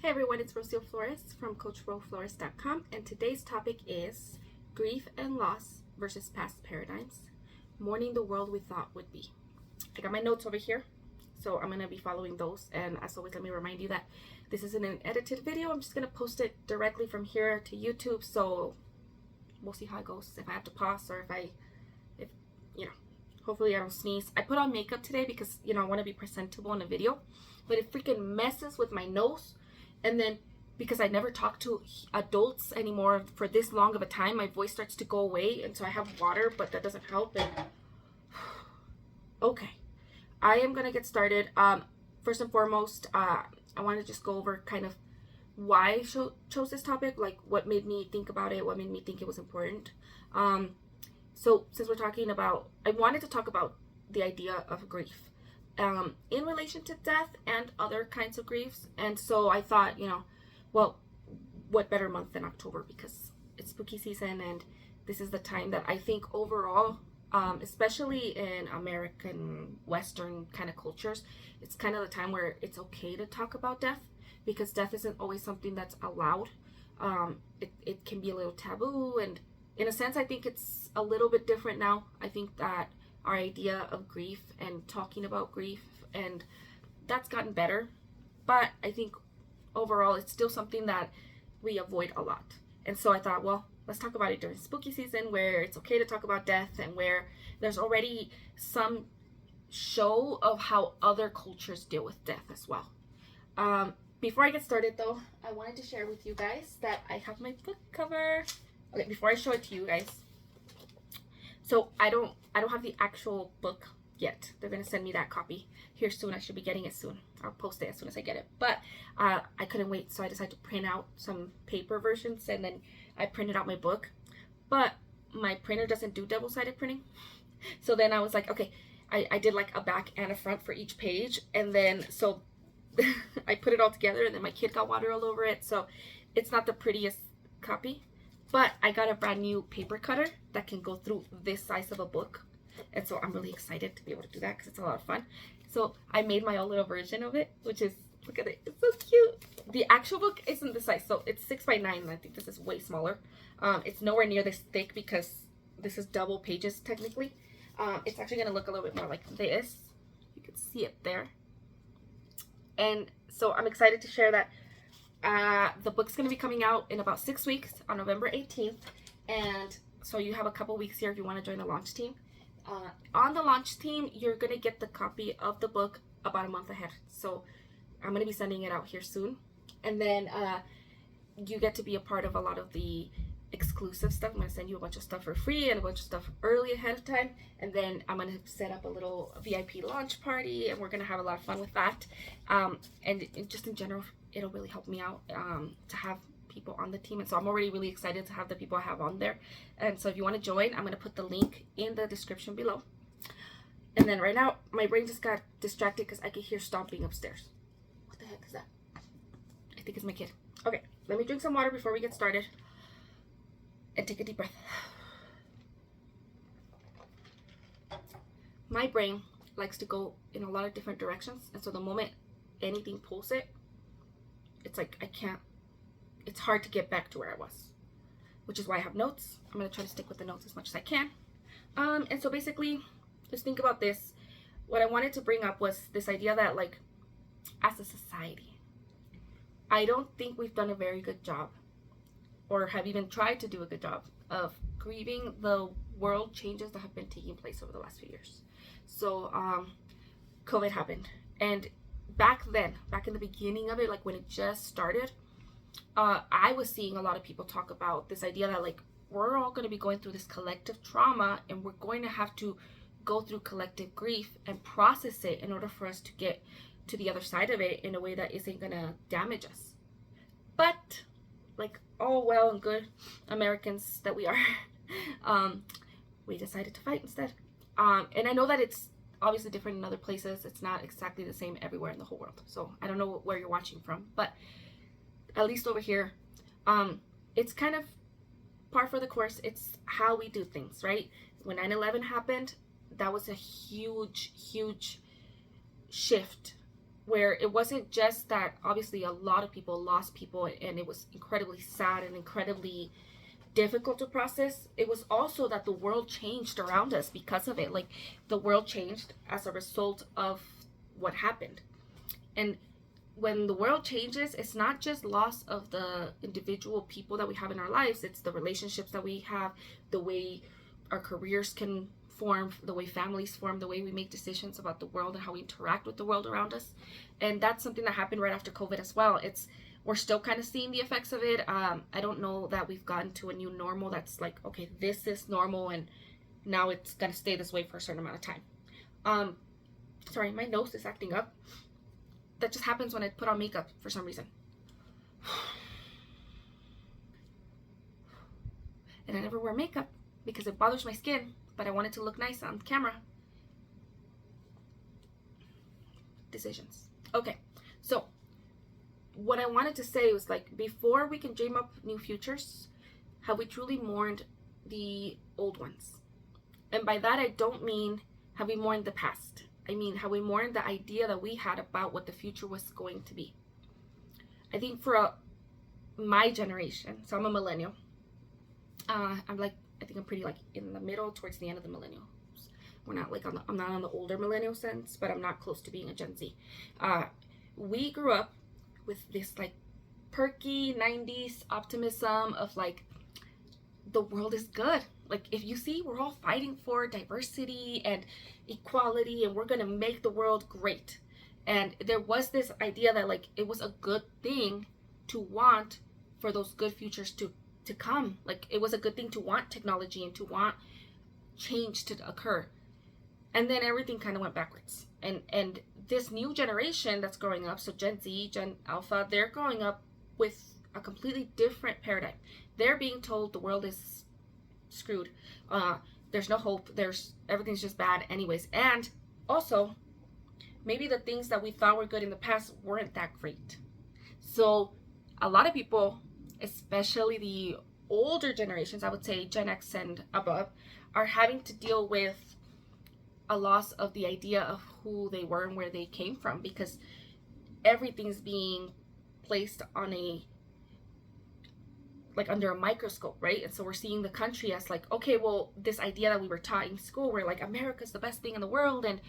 Hey everyone, it's Rocio Flores from CoachRoFlores.com, and today's topic is grief and loss versus past paradigms, mourning the world we thought would be. I got my notes over here, so I'm going to be following those, and as always, let me remind you that this isn't an edited video. I'm just going to post it directly from here to YouTube, so we'll see how it goes, if I have to pause or if hopefully I don't sneeze. I put on makeup today because, I want to be presentable in a video, but it freaking messes with my nose. And then because I never talk to adults anymore for this long of a time, my voice starts to go away. And so I have water, but that doesn't help. And okay, I am going to get started. First and foremost, I want to just go over kind of why I chose this topic, like what made me think about it, what made me think it was important. So since we're talking about, I wanted to talk about the idea of grief. In relation to death and other kinds of griefs. And so I thought, well, what better month than October, because it's spooky season, and this is the time that I think overall, especially in American Western kind of cultures, it's kind of the time where it's okay to talk about death, because death isn't always something that's allowed. It can be a little taboo, and in a sense I think it's a little bit different now. I think that our idea of grief and talking about grief, and that's gotten better, but I think overall it's still something that we avoid a lot. And so I thought, well, let's talk about it during spooky season, where it's okay to talk about death and where there's already some show of how other cultures deal with death as well. Before I get started though, I wanted to share with you guys that I have my book cover. Okay, before I show it to you guys, so I don't have the actual book yet. They're going to send me that copy here soon. I should be getting it soon. I'll post it as soon as I get it. But I couldn't wait, so I decided to print out some paper versions, and then I printed out my book. But my printer doesn't do double-sided printing. So then I was like, okay, I did like a back and a front for each page. And then so I put it all together, and then my kid got water all over it. So it's not the prettiest copy. But I got a brand new paper cutter that can go through this size of a book. And so I'm really excited to be able to do that because it's a lot of fun. So I made my own little version of it, which is, look at it, it's so cute. The actual book isn't this size, so it's 6x9, and I think this is way smaller. It's nowhere near this thick because this is double pages technically. It's actually going to look a little bit more like this. You can see it there. And so I'm excited to share that. The book's going to be coming out in about 6 weeks on November 18th, and so you have a couple weeks here if you want to join the launch team. On the launch team, you're going to get the copy of the book about a month ahead, so I'm going to be sending it out here soon, and then you get to be a part of a lot of the exclusive stuff. I'm going to send you a bunch of stuff for free and a bunch of stuff early ahead of time, and then I'm going to set up a little VIP launch party, and we're going to have a lot of fun with that, and just in general, it'll really help me out to have people on the team. And so I'm already really excited to have the people I have on there. And so if you want to join, I'm going to put the link in the description below. And then right now, my brain just got distracted because I could hear stomping upstairs. What the heck is that? I think it's my kid. Okay, let me drink some water before we get started. And take a deep breath. My brain likes to go in a lot of different directions. And so the moment anything pulls it, it's like it's hard to get back to where I was, which is why I have notes. I'm going to try to stick with the notes as much as I can. And so basically, just think about this. What I wanted to bring up was this idea that, like, as a society, I don't think we've done a very good job, or have even tried to do a good job, of grieving the world changes that have been taking place over the last few years. So COVID happened, and back then, back in the beginning of it, like when it just started, I was seeing a lot of people talk about this idea that, like, we're all going to be going through this collective trauma, and we're going to have to go through collective grief and process it in order for us to get to the other side of it in a way that isn't going to damage us. But, like, all well and good Americans that we are, we decided to fight instead. And I know that it's obviously different in other places. It's not exactly the same everywhere in the whole world. So I don't know where you're watching from, but at least over here, it's kind of par for the course. It's how we do things, right? When 9/11 happened, that was a huge shift where it wasn't just that obviously a lot of people lost people and it was incredibly sad and incredibly difficult to process. It was also that the world changed around us because of it. Like, the world changed as a result of what happened. And when the world changes, it's not just loss of the individual people that we have in our lives, it's the relationships that we have, the way our careers can form, the way families form, the way we make decisions about the world and how we interact with the world around us. And that's something that happened right after COVID as well. We're still kind of seeing the effects of it. I don't know that we've gotten to a new normal that's like, okay, this is normal and now it's gonna stay this way for a certain amount of time. Sorry, my nose is acting up. That just happens when I put on makeup for some reason. And I never wear makeup because it bothers my skin, but I want it to look nice on camera. Decisions. Okay, so what I wanted to say was, like, before we can dream up new futures, have we truly mourned the old ones? And by that, I don't mean have we mourned the past. I mean, have we mourned the idea that we had about what the future was going to be? I think for my generation, so I'm a millennial. I think I'm pretty like in the middle towards the end of the millennials. We're not like I'm not on the older millennial sense, but I'm not close to being a Gen Z. We grew up with this like perky 90s optimism of like, the world is good. Like, if you see, we're all fighting for diversity and equality and we're gonna make the world great. And there was this idea that like it was a good thing to want for those good futures to come. Like, it was a good thing to want technology and to want change to occur. And then everything kind of went backwards. And this new generation that's growing up, so Gen Z, Gen Alpha, they're growing up with a completely different paradigm. They're being told the world is screwed. There's no hope. Everything's just bad anyways. And also, maybe the things that we thought were good in the past weren't that great. So a lot of people, especially the older generations, I would say Gen X and above, are having to deal with a loss of the idea of who they were and where they came from, because everything's being placed on under a microscope, right? And so we're seeing the country as like, okay, well, this idea that we were taught in school, where like America's the best thing in the world and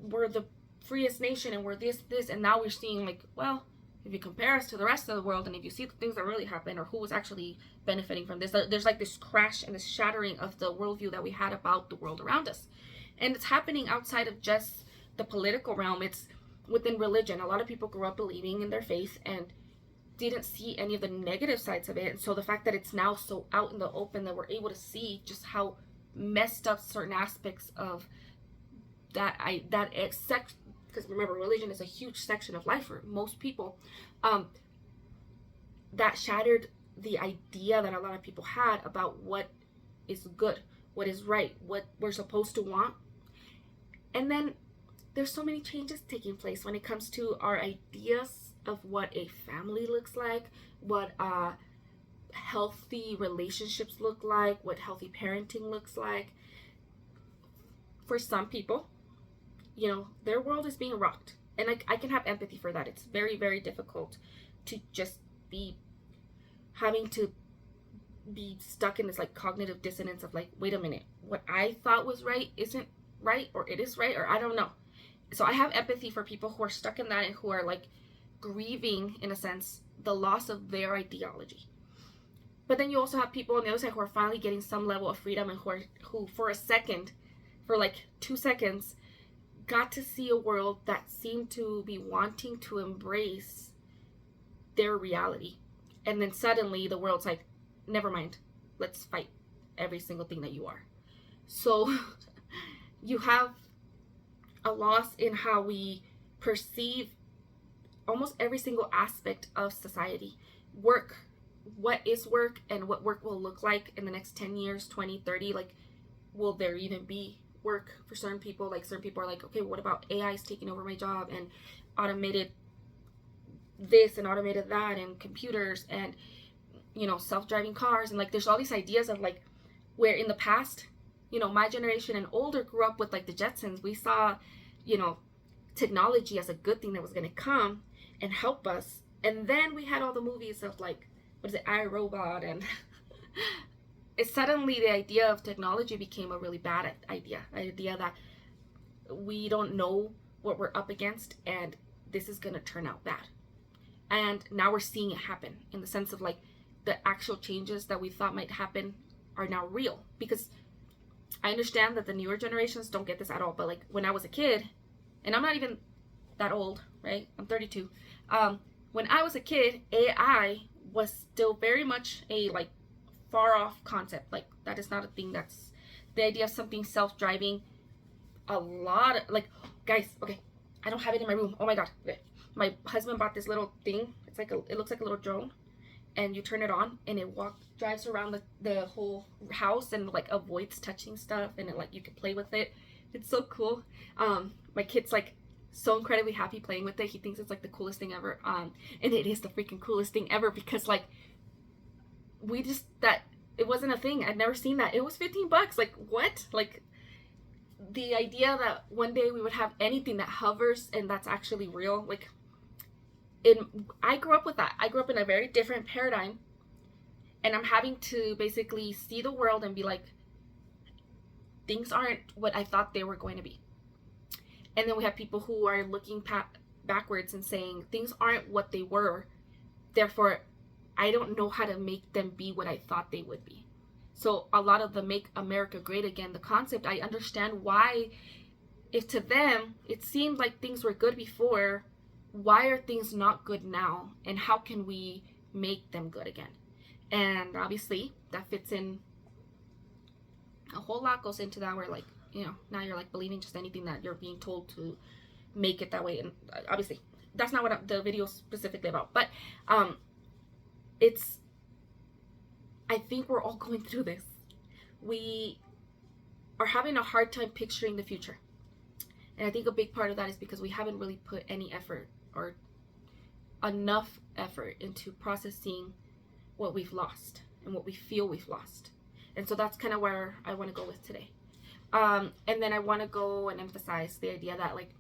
we're the freest nation and we're this, and now we're seeing like, well, if you compare us to the rest of the world and if you see the things that really happen or who was actually benefiting from this, there's like this crash and this shattering of the worldview that we had about the world around us. And it's happening outside of just the political realm. It's within religion. A lot of people grew up believing in their faith and didn't see any of the negative sides of it. And so the fact that it's now so out in the open that we're able to see just how messed up certain aspects of because remember, religion is a huge section of life for most people, that shattered the idea that a lot of people had about what is good, what is right, what we're supposed to want. And then there's so many changes taking place when it comes to our ideas of what a family looks like, what healthy relationships look like, what healthy parenting looks like. For some people, their world is being rocked. And I can have empathy for that. It's very, very difficult to just be having to be stuck in this like cognitive dissonance of like, wait a minute, what I thought was right isn't right, or it is right, or I don't know. So I have empathy for people who are stuck in that and who are like grieving, in a sense, the loss of their ideology. But then you also have people on the other side who are finally getting some level of freedom and who for a second, for like 2 seconds, got to see a world that seemed to be wanting to embrace their reality. And then suddenly the world's like, never mind, let's fight every single thing that you are. So you have a loss in how we perceive almost every single aspect of society. Work, what is work and what work will look like in the next 10 years, 20, 30, like, will there even be work for certain people? Like, certain people are like, okay, what about AI is taking over my job and automated this and automated that and computers and self-driving cars, and like there's all these ideas of like, where in the past, my generation and older grew up with like the Jetsons. We saw technology as a good thing that was going to come and help us. And then we had all the movies of like, what is it, I, Robot, and it suddenly the idea of technology became a really bad idea that we don't know what we're up against and this is going to turn out bad. And now we're seeing it happen in the sense of like the actual changes that we thought might happen are now real. Because I understand that the newer generations don't get this at all, but like when I was a kid, and I'm not even that old, right? I'm 32. When I was a kid, AI was still very much a like far off concept. Like that is not a thing. That's the idea of something self-driving. A lot of like, guys, okay, I don't have it in my room. Oh my god, okay. My husband bought this little thing. It's like it looks like a little drone, and you turn it on and it drives around the whole house and like avoids touching stuff, and it like you can play with it. It's so cool. My kid's like so incredibly happy playing with it. He thinks it's like the coolest thing ever. And it is the freaking coolest thing ever because like it wasn't a thing. I'd never seen that. It was $15. Like what? Like the idea that one day we would have anything that hovers and that's actually real. Like I grew up with that. I grew up in a very different paradigm, and I'm having to basically see the world and be like, things aren't what I thought they were going to be. And then we have people who are looking backwards and saying things aren't what they were, therefore I don't know how to make them be what I thought they would be. So a lot of the Make America Great Again, the concept, I understand why, if to them it seemed like things were good before, why are things not good now, and how can we make them good again? And obviously that fits in, a whole lot goes into that, where like, you know, now you're like believing just anything that you're being told to make it that way. And obviously that's not what the video is specifically about, but I think we're all going through this. We are having a hard time picturing the future, and I think a big part of that is because we haven't really put any effort or enough effort into processing what we've lost and what we feel we've lost. And so that's kind of where I want to go with today. And then I want to go and emphasize the idea that like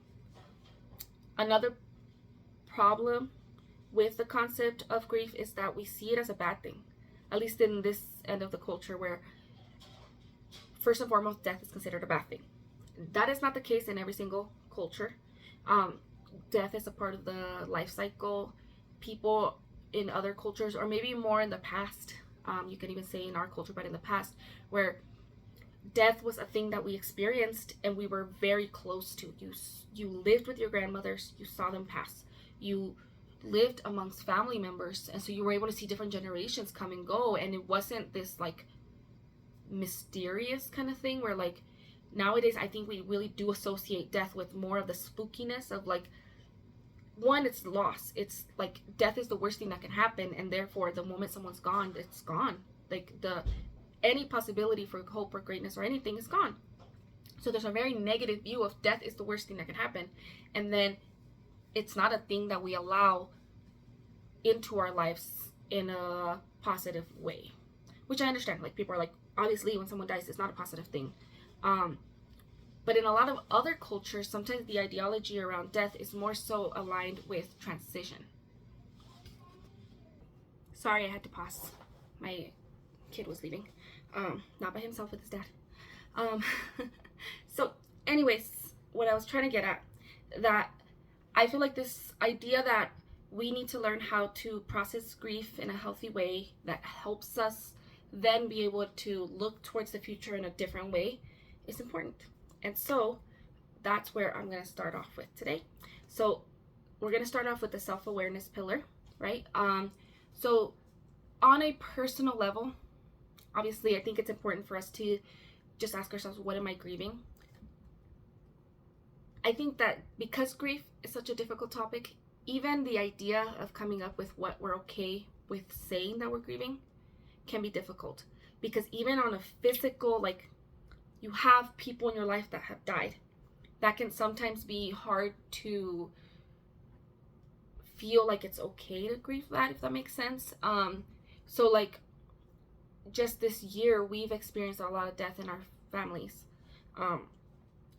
another problem with the concept of grief is that we see it as a bad thing, at least in this end of the culture, where first and foremost death is considered a bad thing. That is not the case in every single culture. Death is a part of the life cycle. People in other cultures, or maybe more in the past, you can even say in our culture, but in the past, where death was a thing that we experienced and we were very close to. You lived with your grandmothers, you saw them pass, you lived amongst family members, and so you were able to see different generations come and go, and it wasn't this like mysterious kind of thing where like nowadays I think we really do associate death with more of the spookiness of like, one, it's loss. It's like death is the worst thing that can happen, and therefore the moment someone's gone, it's gone. Like any possibility for hope or greatness or anything is gone. So there's a very negative view of death is the worst thing that can happen, and then it's not a thing that we allow into our lives in a positive way, which I understand. Like people are like, obviously when someone dies, it's not a positive thing. But in a lot of other cultures, sometimes the ideology around death is more so aligned with transition. Sorry, I had to pause. My kid was leaving. Not by himself, with his dad. So anyways, what I was trying to get at, that I feel like this idea that we need to learn how to process grief in a healthy way that helps us then be able to look towards the future in a different way is important. And so that's where I'm going to start off with today. So we're going to start off with the self-awareness pillar, right? So on a personal level, obviously I think it's important for us to just ask ourselves, what am I grieving? I think that because grief is such a difficult topic, even the idea of coming up with what we're okay with saying that we're grieving can be difficult. Because even on a physical, like, you have people in your life that have died, that can sometimes be hard to feel like it's okay to grieve that, if that makes sense. So like just this year we've experienced a lot of death in our families,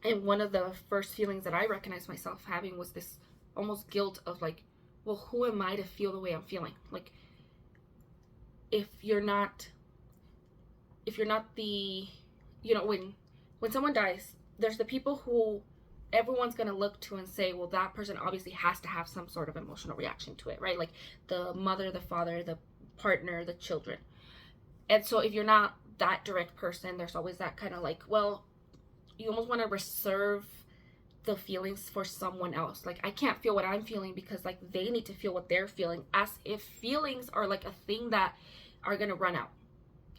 And one of the first feelings that I recognized myself having was this almost guilt of like, well, who am I to feel the way I'm feeling? Like, if you're not the, you know, when someone dies, there's the people who everyone's going to look to and say, well, that person obviously has to have some sort of emotional reaction to it, right? Like the mother, the father, the partner, the children. And so if you're not that direct person, there's always that kind of like, well, you almost want to reserve the feelings for someone else. Like, I can't feel what I'm feeling because like they need to feel what they're feeling, as if feelings are like a thing that are going to run out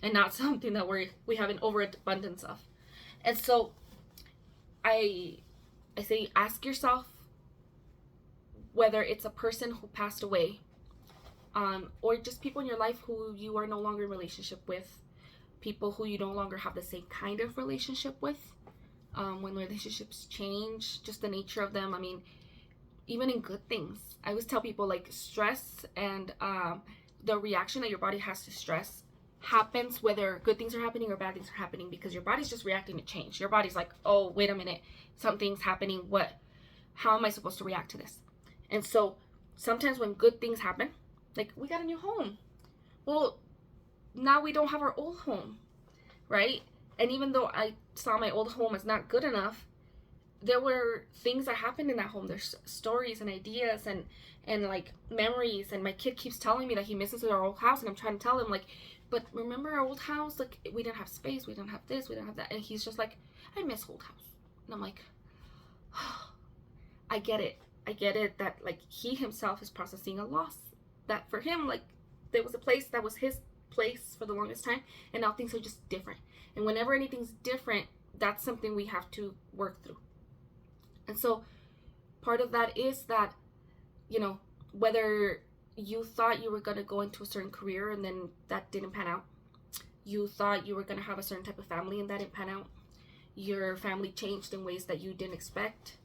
and not something that we have an overabundance of. And so I say, ask yourself whether it's a person who passed away, or just people in your life who you are no longer in relationship with, people who you no longer have the same kind of relationship with. When relationships change, just the nature of them. I mean, even in good things, I always tell people like stress and the reaction that your body has to stress happens whether good things are happening or bad things are happening, because your body's just reacting to change. Your body's like, oh, wait a minute, something's happening. How am I supposed to react to this? And so sometimes when good things happen, like we got a new home, well, now we don't have our old home, right? And even though I saw my old home as not good enough, there were things that happened in that home. There's stories and ideas and like memories. And my kid keeps telling me that he misses our old house, and I'm trying to tell him like, but remember our old house? Like, we didn't have space, we didn't have this, we didn't have that. And he's just like, I miss old house. And I'm like, oh, I get it that like he himself is processing a loss, that for him, like, there was a place that was his place for the longest time, and now things are just different. And whenever anything's different, that's something we have to work through. And so part of that is that, you know, whether you thought you were going to go into a certain career and then that didn't pan out, you thought you were going to have a certain type of family and that didn't pan out, your family changed in ways that you didn't expect,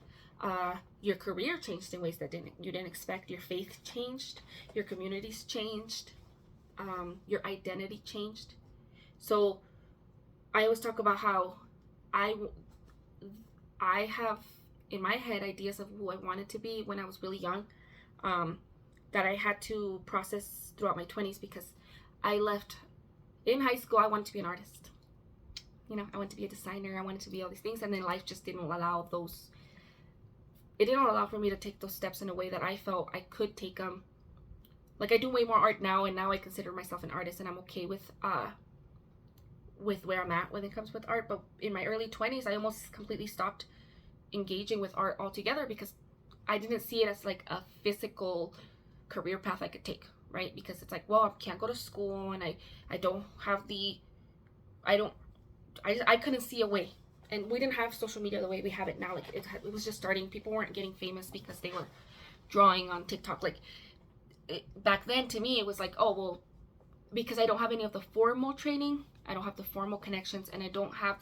your career changed in ways that you didn't expect, your faith changed, your communities changed, your identity changed. So I always talk about how I have in my head ideas of who I wanted to be when I was really young, that I had to process throughout my 20s, because I left in high school. I wanted to be an artist. You know, I wanted to be a designer. I wanted to be all these things, and then life just didn't allow those. It didn't allow for me to take those steps in a way that I felt I could take them. Like, I do way more art now, and now I consider myself an artist, and I'm okay with where I'm at when it comes with art. But in my early 20s, I almost completely stopped engaging with art altogether, because I didn't see it as like a physical career path I could take, right? Because it's like, well, I can't go to school, and I don't have I couldn't see a way. And we didn't have social media the way we have it now. Like, it was just starting. People weren't getting famous because they were drawing on TikTok. Like, back then, to me, it was like, oh, well, because I don't have any of the formal training, I don't have the formal connections, and I don't have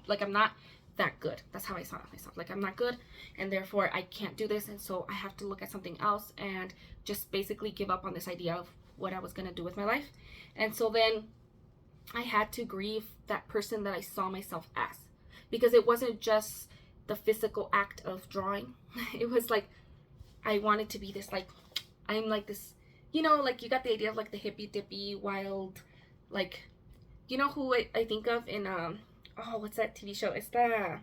like, I'm not that good. That's how I saw myself. Like, I'm not good, and therefore I can't do this, and so I have to look at something else and just basically give up on this idea of what I was going to do with my life. And so then I had to grieve that person that I saw myself as, because it wasn't just the physical act of drawing. It was like, I wanted to be this, like, I'm like this, you know, like, you got the idea of like the hippy dippy wild, like, you know who I think of in what's that TV show? It's the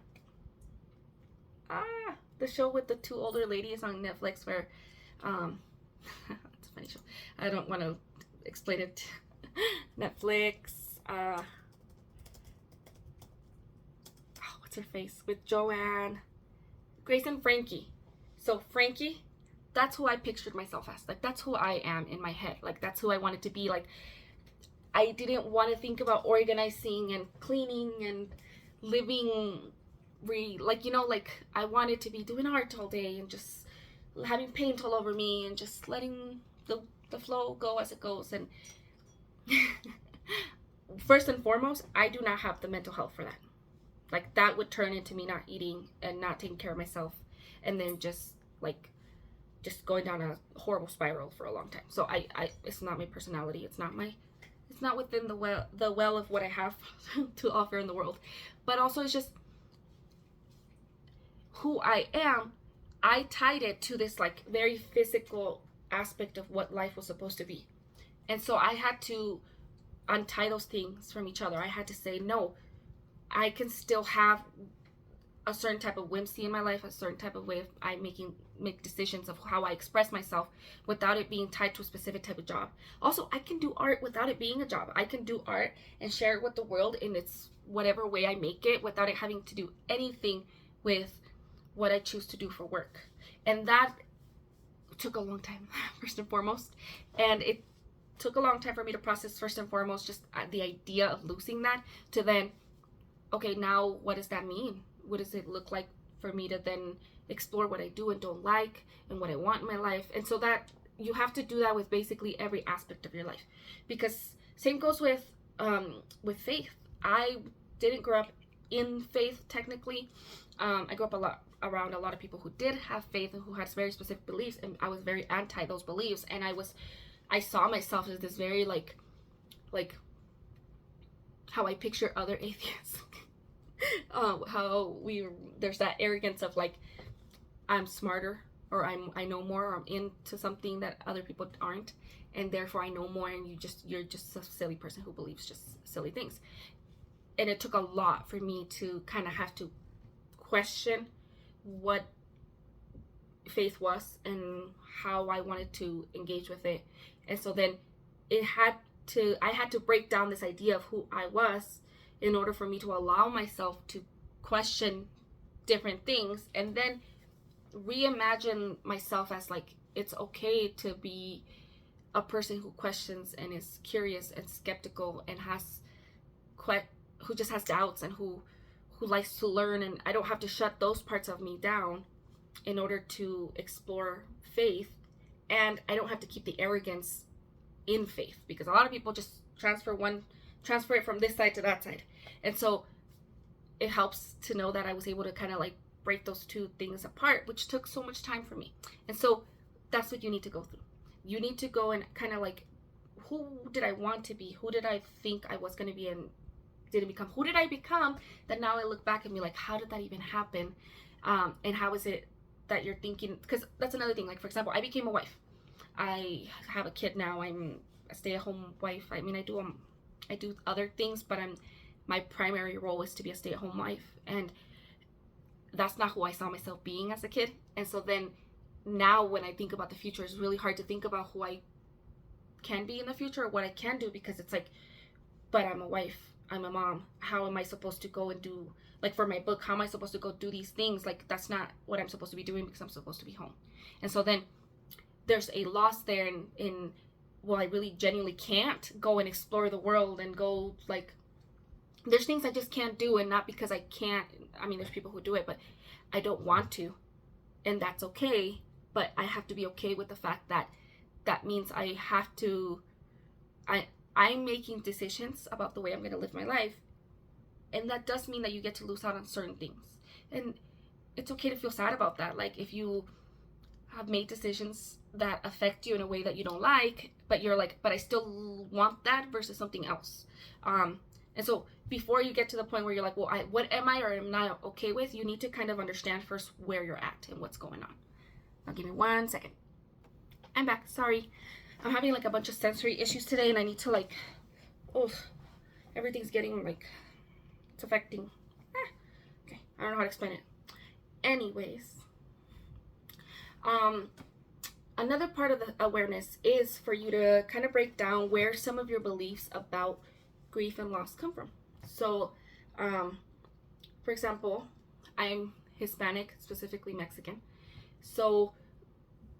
show with the two older ladies on Netflix where it's a funny show. I don't want to explain it. Netflix. What's her face? With Joanne, Grace and Frankie. So Frankie, that's who I pictured myself as. Like, that's who I am in my head. Like, that's who I wanted to be. Like, I didn't want to think about organizing and cleaning and living like, you know, like, I wanted to be doing art all day and just having paint all over me and just letting the flow go as it goes. And first and foremost, I do not have the mental health for that. Like, that would turn into me not eating and not taking care of myself, and then just going down a horrible spiral for a long time. So I it's not my personality. It's not within the well of what I have to offer in the world. But also, it's just, who I am, I tied it to this like very physical aspect of what life was supposed to be. And so I had to untie those things from each other. I had to say, no, I can still have a certain type of whimsy in my life, a certain type of way of I make decisions of how I express myself without it being tied to a specific type of job. Also, I can do art without it being a job. I can do art and share it with the world in its whatever way I make it without it having to do anything with what I choose to do for work. And that took a long time, first and foremost. And it took a long time for me to process, first and foremost, just the idea of losing that, to then, okay, now what does that mean? What does it look like for me to then explore what I do and don't like and what I want in my life? And so that you have to do that with basically every aspect of your life, because same goes with faith. I didn't grow up in faith technically. I grew up around a lot of people who did have faith and who had very specific beliefs, and I was very anti those beliefs. And I saw myself as this very like how I picture other atheists. There's that arrogance of like, I'm smarter, or I know more, or I'm into something that other people aren't, and therefore I know more, and you're just a silly person who believes just silly things. And it took a lot for me to kind of have to question what faith was and how I wanted to engage with it. And so then I had to break down this idea of who I was in order for me to allow myself to question different things, and then reimagine myself as like, it's okay to be a person who questions and is curious and skeptical and who just has doubts and who likes to learn, and I don't have to shut those parts of me down in order to explore faith, and I don't have to keep the arrogance in faith, because a lot of people just transfer it from this side to that side. And so it helps to know that I was able to kind of like break those two things apart, which took so much time for me. And so that's what you need to go through. You need to go and kind of like, who did I want to be? Who did I think I was going to be and didn't become? Who did I become that now I look back and be like, how did that even happen? And how is it that you're thinking? Because that's another thing. Like, for example, I became a wife. I have a kid now. I'm a stay-at-home wife. I mean, I do other things, but my primary role is to be a stay-at-home wife, and that's not who I saw myself being as a kid. And so then now when I think about the future, it's really hard to think about who I can be in the future or what I can do, because it's like, but I'm a wife, I'm a mom, how am I supposed to go and do, like for my book, how am I supposed to go do these things? Like, that's not what I'm supposed to be doing, because I'm supposed to be home. And so then there's a loss there in well, I really genuinely can't go and explore the world and go, like, there's things I just can't do, and not because I can't. I mean, there's people who do it, but I don't want to, and that's okay. But I have to be okay with the fact that that means I have to, I'm making decisions about the way I'm going to live my life, and that does mean that you get to lose out on certain things, and it's okay to feel sad about that. Like, if you have made decisions that affect you in a way that you don't like, but you're like, but I still want that versus something else. And so before you get to the point where you're like, well, what am I or am not okay with, you need to kind of understand first where you're at and what's going on. Now give me 1 second. I'm back. Sorry. I'm having like a bunch of sensory issues today, and I need to like, everything's getting like, it's affecting. Okay. I don't know how to explain it. Anyways, another part of the awareness is for you to kind of break down where some of your beliefs about grief and loss come from. So, for example, I'm Hispanic, specifically Mexican. So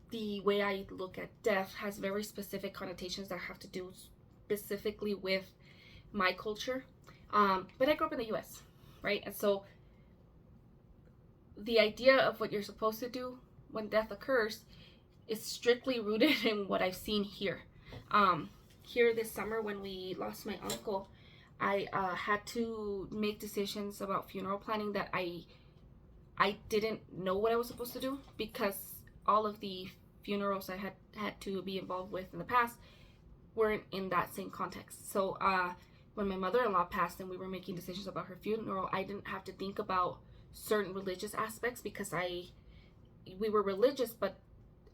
the way I look at death has very specific connotations that have to do specifically with my culture. But I grew up in the US, right? And so the idea of what you're supposed to do when death occurs is strictly rooted in what I've seen here. Here this summer when we lost my uncle, I had to make decisions about funeral planning that I didn't know what I was supposed to do, because all of the funerals I had to be involved with in the past weren't in that same context. So when my mother-in-law passed and we were making decisions about her funeral, I didn't have to think about certain religious aspects, because we were religious, but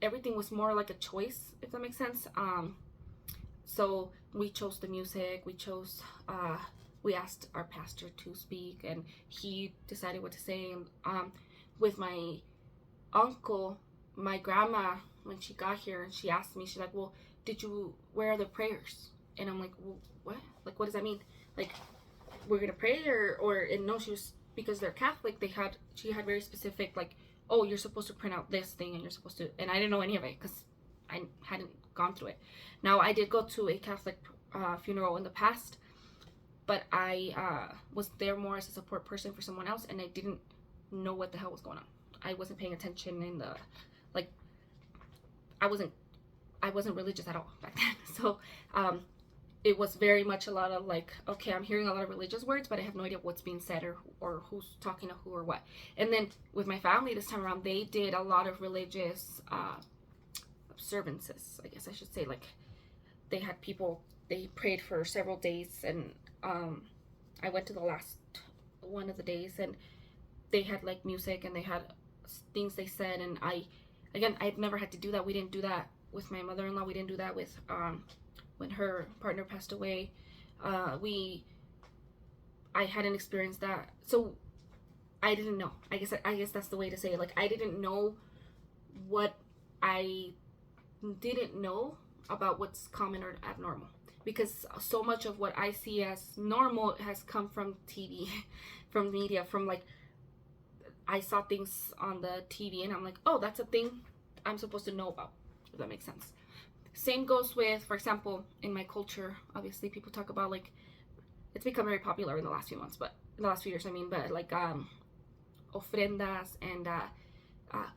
everything was more like a choice, if that makes sense. So we chose the music, we asked our pastor to speak, and he decided what to say. With my uncle, my grandma, when she got here, she asked me, she's like, well, where are the prayers? And I'm like, well, what? Like, what does that mean? Like, we're gonna pray, and no, because they're Catholic, she had very specific, like, oh, you're supposed to print out this thing, and you're supposed to, and I didn't know any of it, because I hadn't gone through it. Now, I did go to a Catholic funeral in the past, but I was there more as a support person for someone else, and I didn't know what the hell was going on. I wasn't paying attention in the, like, I wasn't religious at all back then. So it was very much a lot of like, okay, I'm hearing a lot of religious words, but I have no idea what's being said or who's talking to who or what. And then with my family this time around, they did a lot of religious observances, I guess I should say. Like, they had people, they prayed for several days, and I went to the last one of the days, and they had like music, and they had things they said, and I've never had to do that. We didn't do that with my mother-in-law. We didn't do that with when her partner passed away. I hadn't experienced that, so I didn't know. I guess that's the way to say it. Like, I didn't know what I didn't know about what's common or abnormal, because so much of what I see as normal has come from TV, from media, from like, I saw things on the TV and I'm like, oh, that's a thing I'm supposed to know about, if that makes sense. Same goes with, for example, in my culture, obviously people talk about, like, it's become very popular in the last few months, but in the last few years, I mean, but like ofrendas and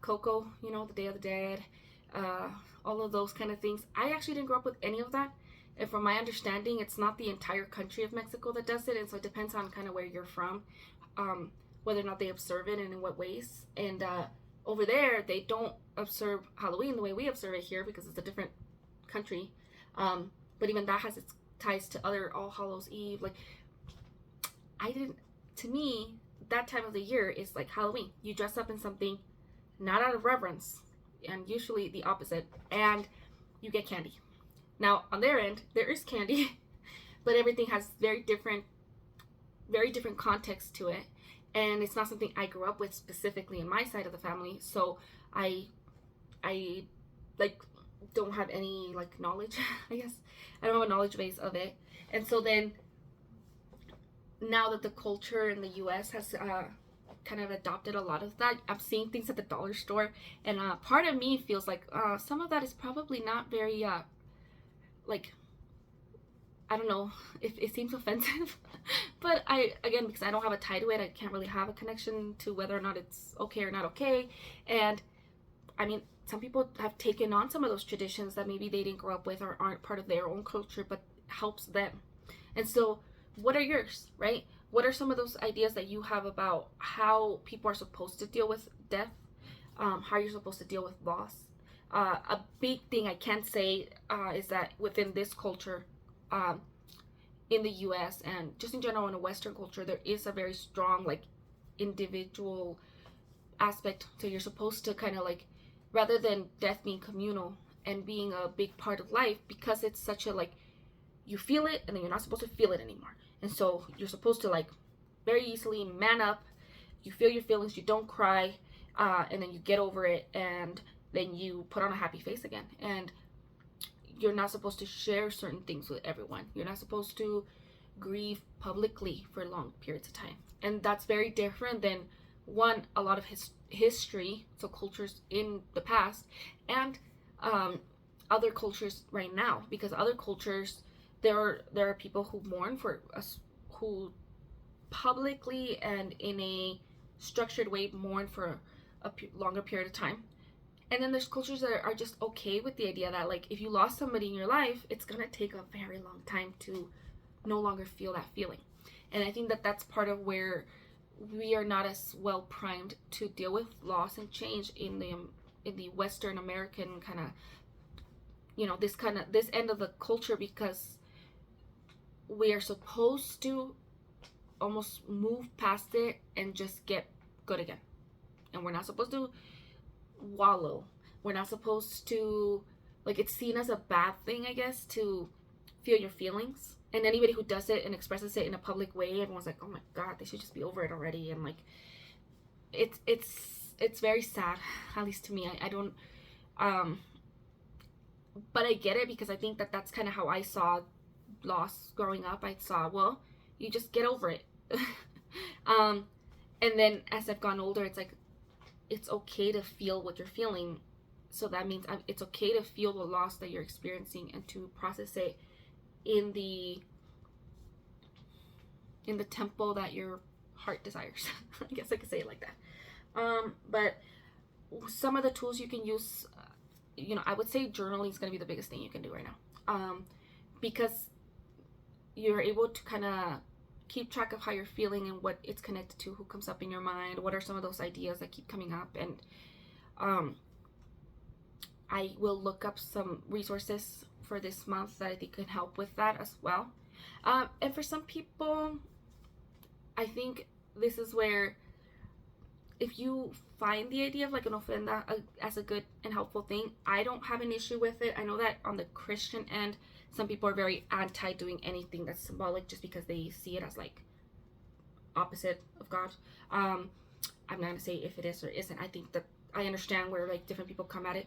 coco, you know, the Day of the Dead, all of those kind of things. I actually didn't grow up with any of that, and from my understanding, it's not the entire country of Mexico that does it, and so it depends on kind of where you're from, whether or not they observe it and in what ways. And over there, they don't observe Halloween the way we observe it here, because it's a different country, but even that has its ties to other All Hallows Eve. Like, to me, that time of the year is like Halloween. You dress up in something not out of reverence, and usually the opposite, and you get candy. Now, on their end, there is candy, but everything has very different context to it, and it's not something I grew up with specifically in my side of the family, so I like don't have any like knowledge. I guess I don't have a knowledge base of it. And so then, now that the culture in the US has kind of adopted a lot of that, I'm seeing things at the dollar store, and part of me feels like some of that is probably not very like, I don't know if it seems offensive, but again, because I don't have a tie to it, I can't really have a connection to whether or not it's okay or not okay. And I mean, some people have taken on some of those traditions that maybe they didn't grow up with or aren't part of their own culture, but helps them. And so, what are yours, right? What are some of those ideas that you have about how people are supposed to deal with death, how you're supposed to deal with loss? A big thing I can say is that within this culture, in the US and just in general in a Western culture, there is a very strong like individual aspect. So you're supposed to kind of like, rather than death being communal and being a big part of life, because it's such a like, you feel it and then you're not supposed to feel it anymore. And so you're supposed to like very easily man up, you feel your feelings, you don't cry, and then you get over it, and then you put on a happy face again. And you're not supposed to share certain things with everyone. You're not supposed to grieve publicly for long periods of time. And that's very different than a lot of history, so cultures in the past, and other cultures right now. Because other cultures, there are people who mourn for us, who publicly and in a structured way mourn for a longer period of time. And then there's cultures that are just okay with the idea that like, if you lost somebody in your life, it's gonna take a very long time to no longer feel that feeling. And I think that that's part of where we are not as well primed to deal with loss and change in the Western American kind of, you know, this end of the culture, because we are supposed to almost move past it and just get good again. And we're not supposed to wallow. We're not supposed to, like, it's seen as a bad thing, I guess, to feel your feelings. And anybody who does it and expresses it in a public way, everyone's like, oh my God, they should just be over it already. And like, it's very sad, at least to me. I don't, but I get it, because I think that that's kind of how I saw loss growing up. I saw, well, you just get over it. And then as I've gone older, it's like, it's okay to feel what you're feeling. So that means it's okay to feel the loss that you're experiencing and to process it in the tempo that your heart desires. I guess I could say it like that. But some of the tools you can use, I would say journaling is going to be the biggest thing you can do right now. Because you're able to kind of keep track of how you're feeling and what it's connected to, who comes up in your mind, what are some of those ideas that keep coming up. And I will look up some resources for this month that I think can help with that as well. And for some people, I think this is where, if you find the idea of like an ofrenda as a good and helpful thing, I don't have an issue with it. I know that on the Christian end, some people are very anti doing anything that's symbolic just because they see it as like opposite of God. I'm not gonna say if it is or isn't. I think that I understand where like different people come at it.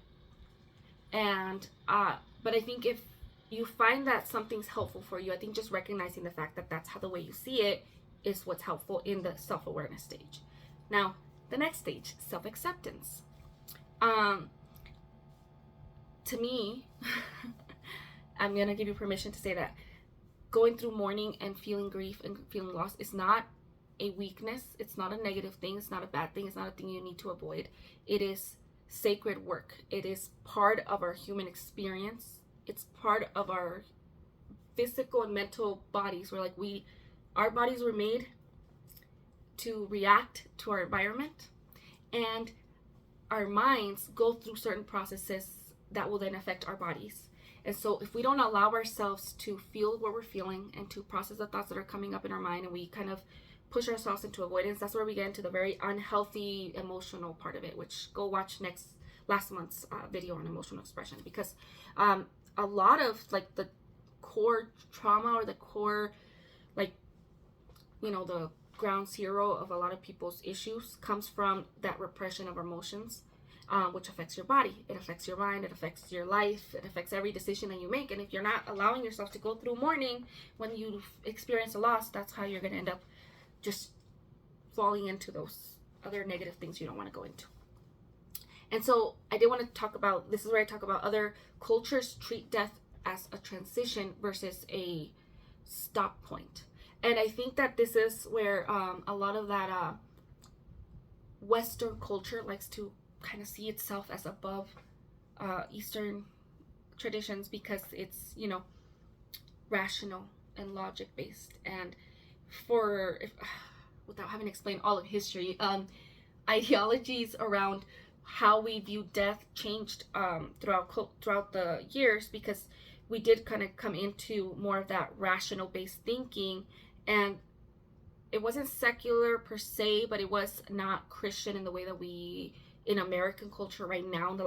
And but I think if you find that something's helpful for you, I think just recognizing the fact that that's how the way you see it is what's helpful in the self-awareness stage. Now, the next stage, self-acceptance. To me, I'm gonna give you permission to say that going through mourning and feeling grief and feeling loss is not a weakness. It's not a negative thing. It's not a bad thing. It's not a thing you need to avoid. It is sacred work. It is part of our human experience. It's part of our physical and mental bodies. We're like, our bodies were made to react to our environment, and our minds go through certain processes that will then affect our bodies. And so if we don't allow ourselves to feel what we're feeling and to process the thoughts that are coming up in our mind, and we kind of push ourselves into avoidance, that's where we get into the very unhealthy emotional part of it, which go watch last month's video on emotional expression, because a lot of like the core trauma, or the core, like, the ground zero of a lot of people's issues comes from that repression of emotions, which affects your body, it affects your mind, it affects your life, it affects every decision that you make. And if you're not allowing yourself to go through mourning when you experience a loss, that's how you're going to end up just falling into those other negative things you don't want to go into. And so I did want to talk about, this is where I talk about other cultures treat death as a transition versus a stop point. And I think that this is where a lot of that Western culture likes to kind of see itself as above Eastern traditions, because it's, rational and logic based. And without having to explain all of history, ideologies around how we view death changed throughout the years, because we did kind of come into more of that rational based thinking. And it wasn't secular per se, but it was not Christian in the way that we, in American culture right now,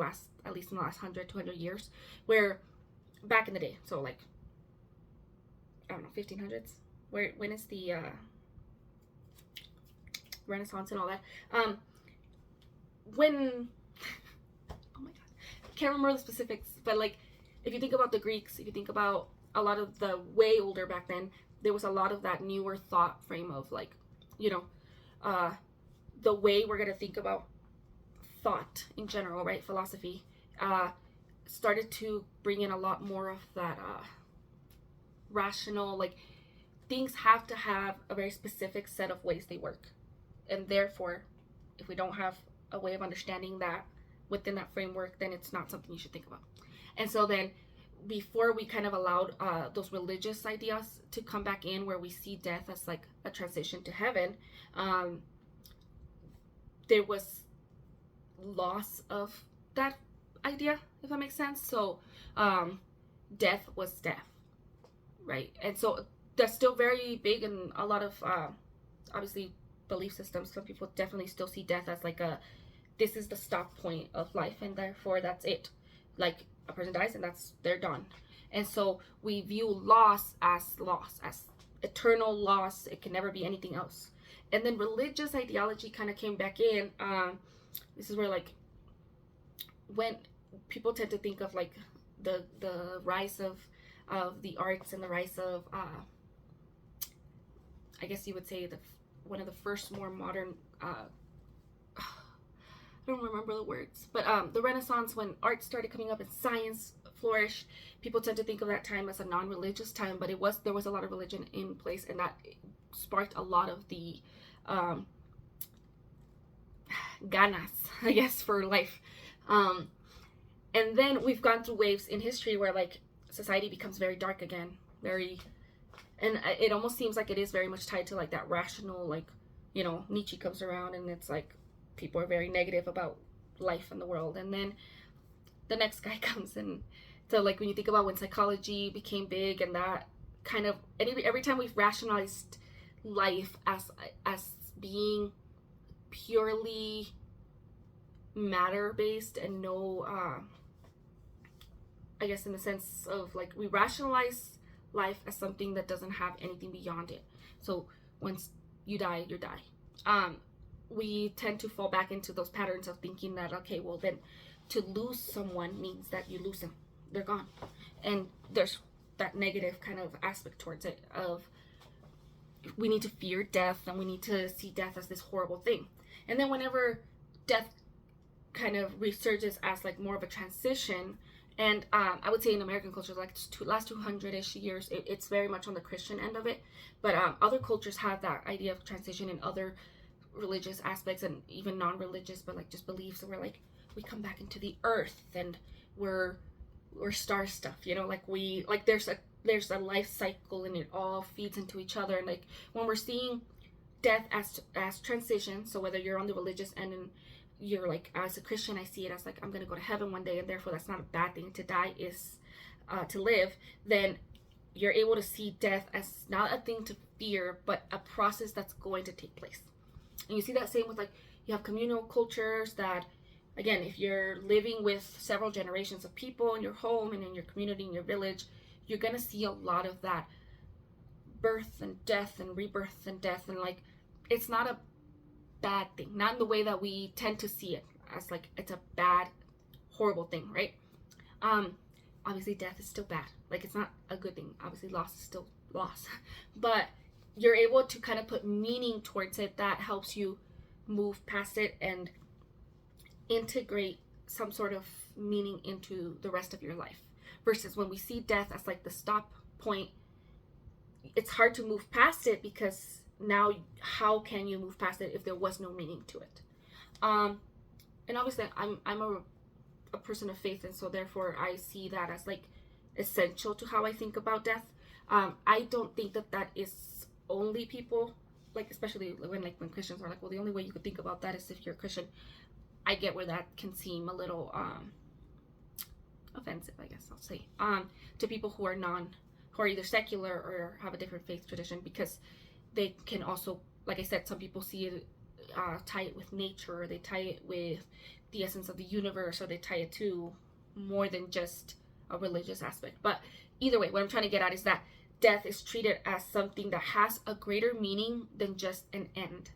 at least in the last 100, 200 years, where back in the day, so like, I don't know, 1500s, when is the Renaissance and all that, when, oh my God, I can't remember the specifics, but like, if you think about the Greeks, if you think about a lot of the way older back then, there was a lot of that newer thought frame of like, the way we're going to think about thought in general, right? Philosophy started to bring in a lot more of that rational, like, things have to have a very specific set of ways they work. And therefore, if we don't have a way of understanding that within that framework, then it's not something you should think about. And so then, before we kind of allowed those religious ideas to come back in, where we see death as like a transition to heaven, there was loss of that idea, if that makes sense. So death was death, right? And so that's still very big in a lot of obviously belief systems, some people definitely still see death as like this is the stop point of life, and therefore that's it. Like a person dies and they're done. And so we view loss, as eternal loss. It can never be anything else. And then religious ideology kind of came back in. This is where, like, when people tend to think of like the rise of the arts and the rise of I guess you would say one of the first more modern I don't remember the words, but the Renaissance, when art started coming up and science flourished. People tend to think of that time as a non-religious time, but there was a lot of religion in place, and that sparked a lot of the ganas, I guess, for life. And then we've gone through waves in history where, like, society becomes very dark again, and it almost seems like it is very much tied to, like, that rational, like, you know, Nietzsche comes around and it's like people are very negative about life and the world. And then the next guy comes, and so, like, when you think about when psychology became big, and that kind of, every time we've rationalized life as being purely matter based and no I guess in the sense of, like, we rationalize life as something that doesn't have anything beyond it. So once you die, you die. We tend to fall back into those patterns of thinking that, okay, well, then to lose someone means that you lose them. They're gone. And there's that negative kind of aspect towards it of we need to fear death, and we need to see death as this horrible thing. And then whenever death kind of resurges as, like, more of a transition, and I would say in American culture, like, last 200-ish years, it's very much on the Christian end of it. But other cultures have that idea of transition in other religious aspects, and even non-religious, but, like, just beliefs. And we're like, we come back into the earth, and we're star stuff, you know, like there's a life cycle, and it all feeds into each other. And, like, when we're seeing death as transition, so whether you're on the religious end and you're like, as a Christian, I see it as, like, I'm gonna go to heaven one day, and therefore that's not a bad thing. To die is to live. Then you're able to see death as not a thing to fear, but a process that's going to take place. And you see that same with, like, you have communal cultures that, again, if you're living with several generations of people in your home and in your community, in your village, you're gonna see a lot of that birth and death and rebirth and death. And, like, it's not a bad thing, not in the way that we tend to see it as, like, it's a bad, horrible thing, right? Obviously death is still bad, like, it's not a good thing. Obviously loss is still loss, but you're able to kind of put meaning towards it that helps you move past it and integrate some sort of meaning into the rest of your life. Versus when we see death as, like, the stop point, it's hard to move past it, because now how can you move past it if there was no meaning to it? And obviously I'm a person of faith, and so therefore I see that as, like, essential to how I think about death. I don't think that is only people, like, especially when Christians are like, well, the only way you could think about that is if you're a Christian. I get where that can seem a little offensive, I guess I'll say, to people who are either secular or have a different faith tradition, because they can also, like I said, some people see it, tie it with nature, or they tie it with the essence of the universe, or they tie it to more than just a religious aspect. But either way, what I'm trying to get at is that death is treated as something that has a greater meaning than just an end.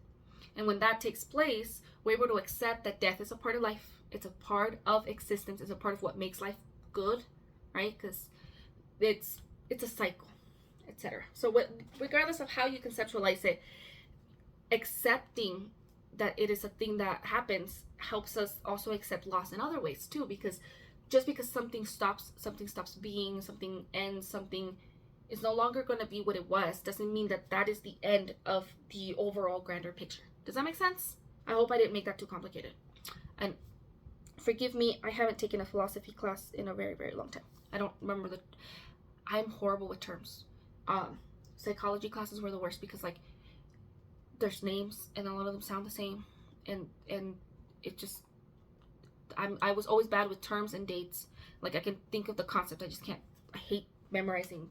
And when that takes place, we're able to accept that death is a part of life. It's a part of existence. It's a part of what makes life good, right? Because it's a cycle, etc. So regardless of how you conceptualize it, accepting that it is a thing that happens helps us also accept loss in other ways too. Because just because something stops being, something ends, something is no longer going to be what it was, doesn't mean that is the end of the overall grander picture. Does that make sense? I hope I didn't make that too complicated. And forgive me, I haven't taken a philosophy class in a very, very long time. I don't remember I'm horrible with terms. Psychology classes were the worst, because, like, there's names and a lot of them sound the same, and it just, I was always bad with terms and dates. Like, I can think of the concept, I just can't. I hate memorizing,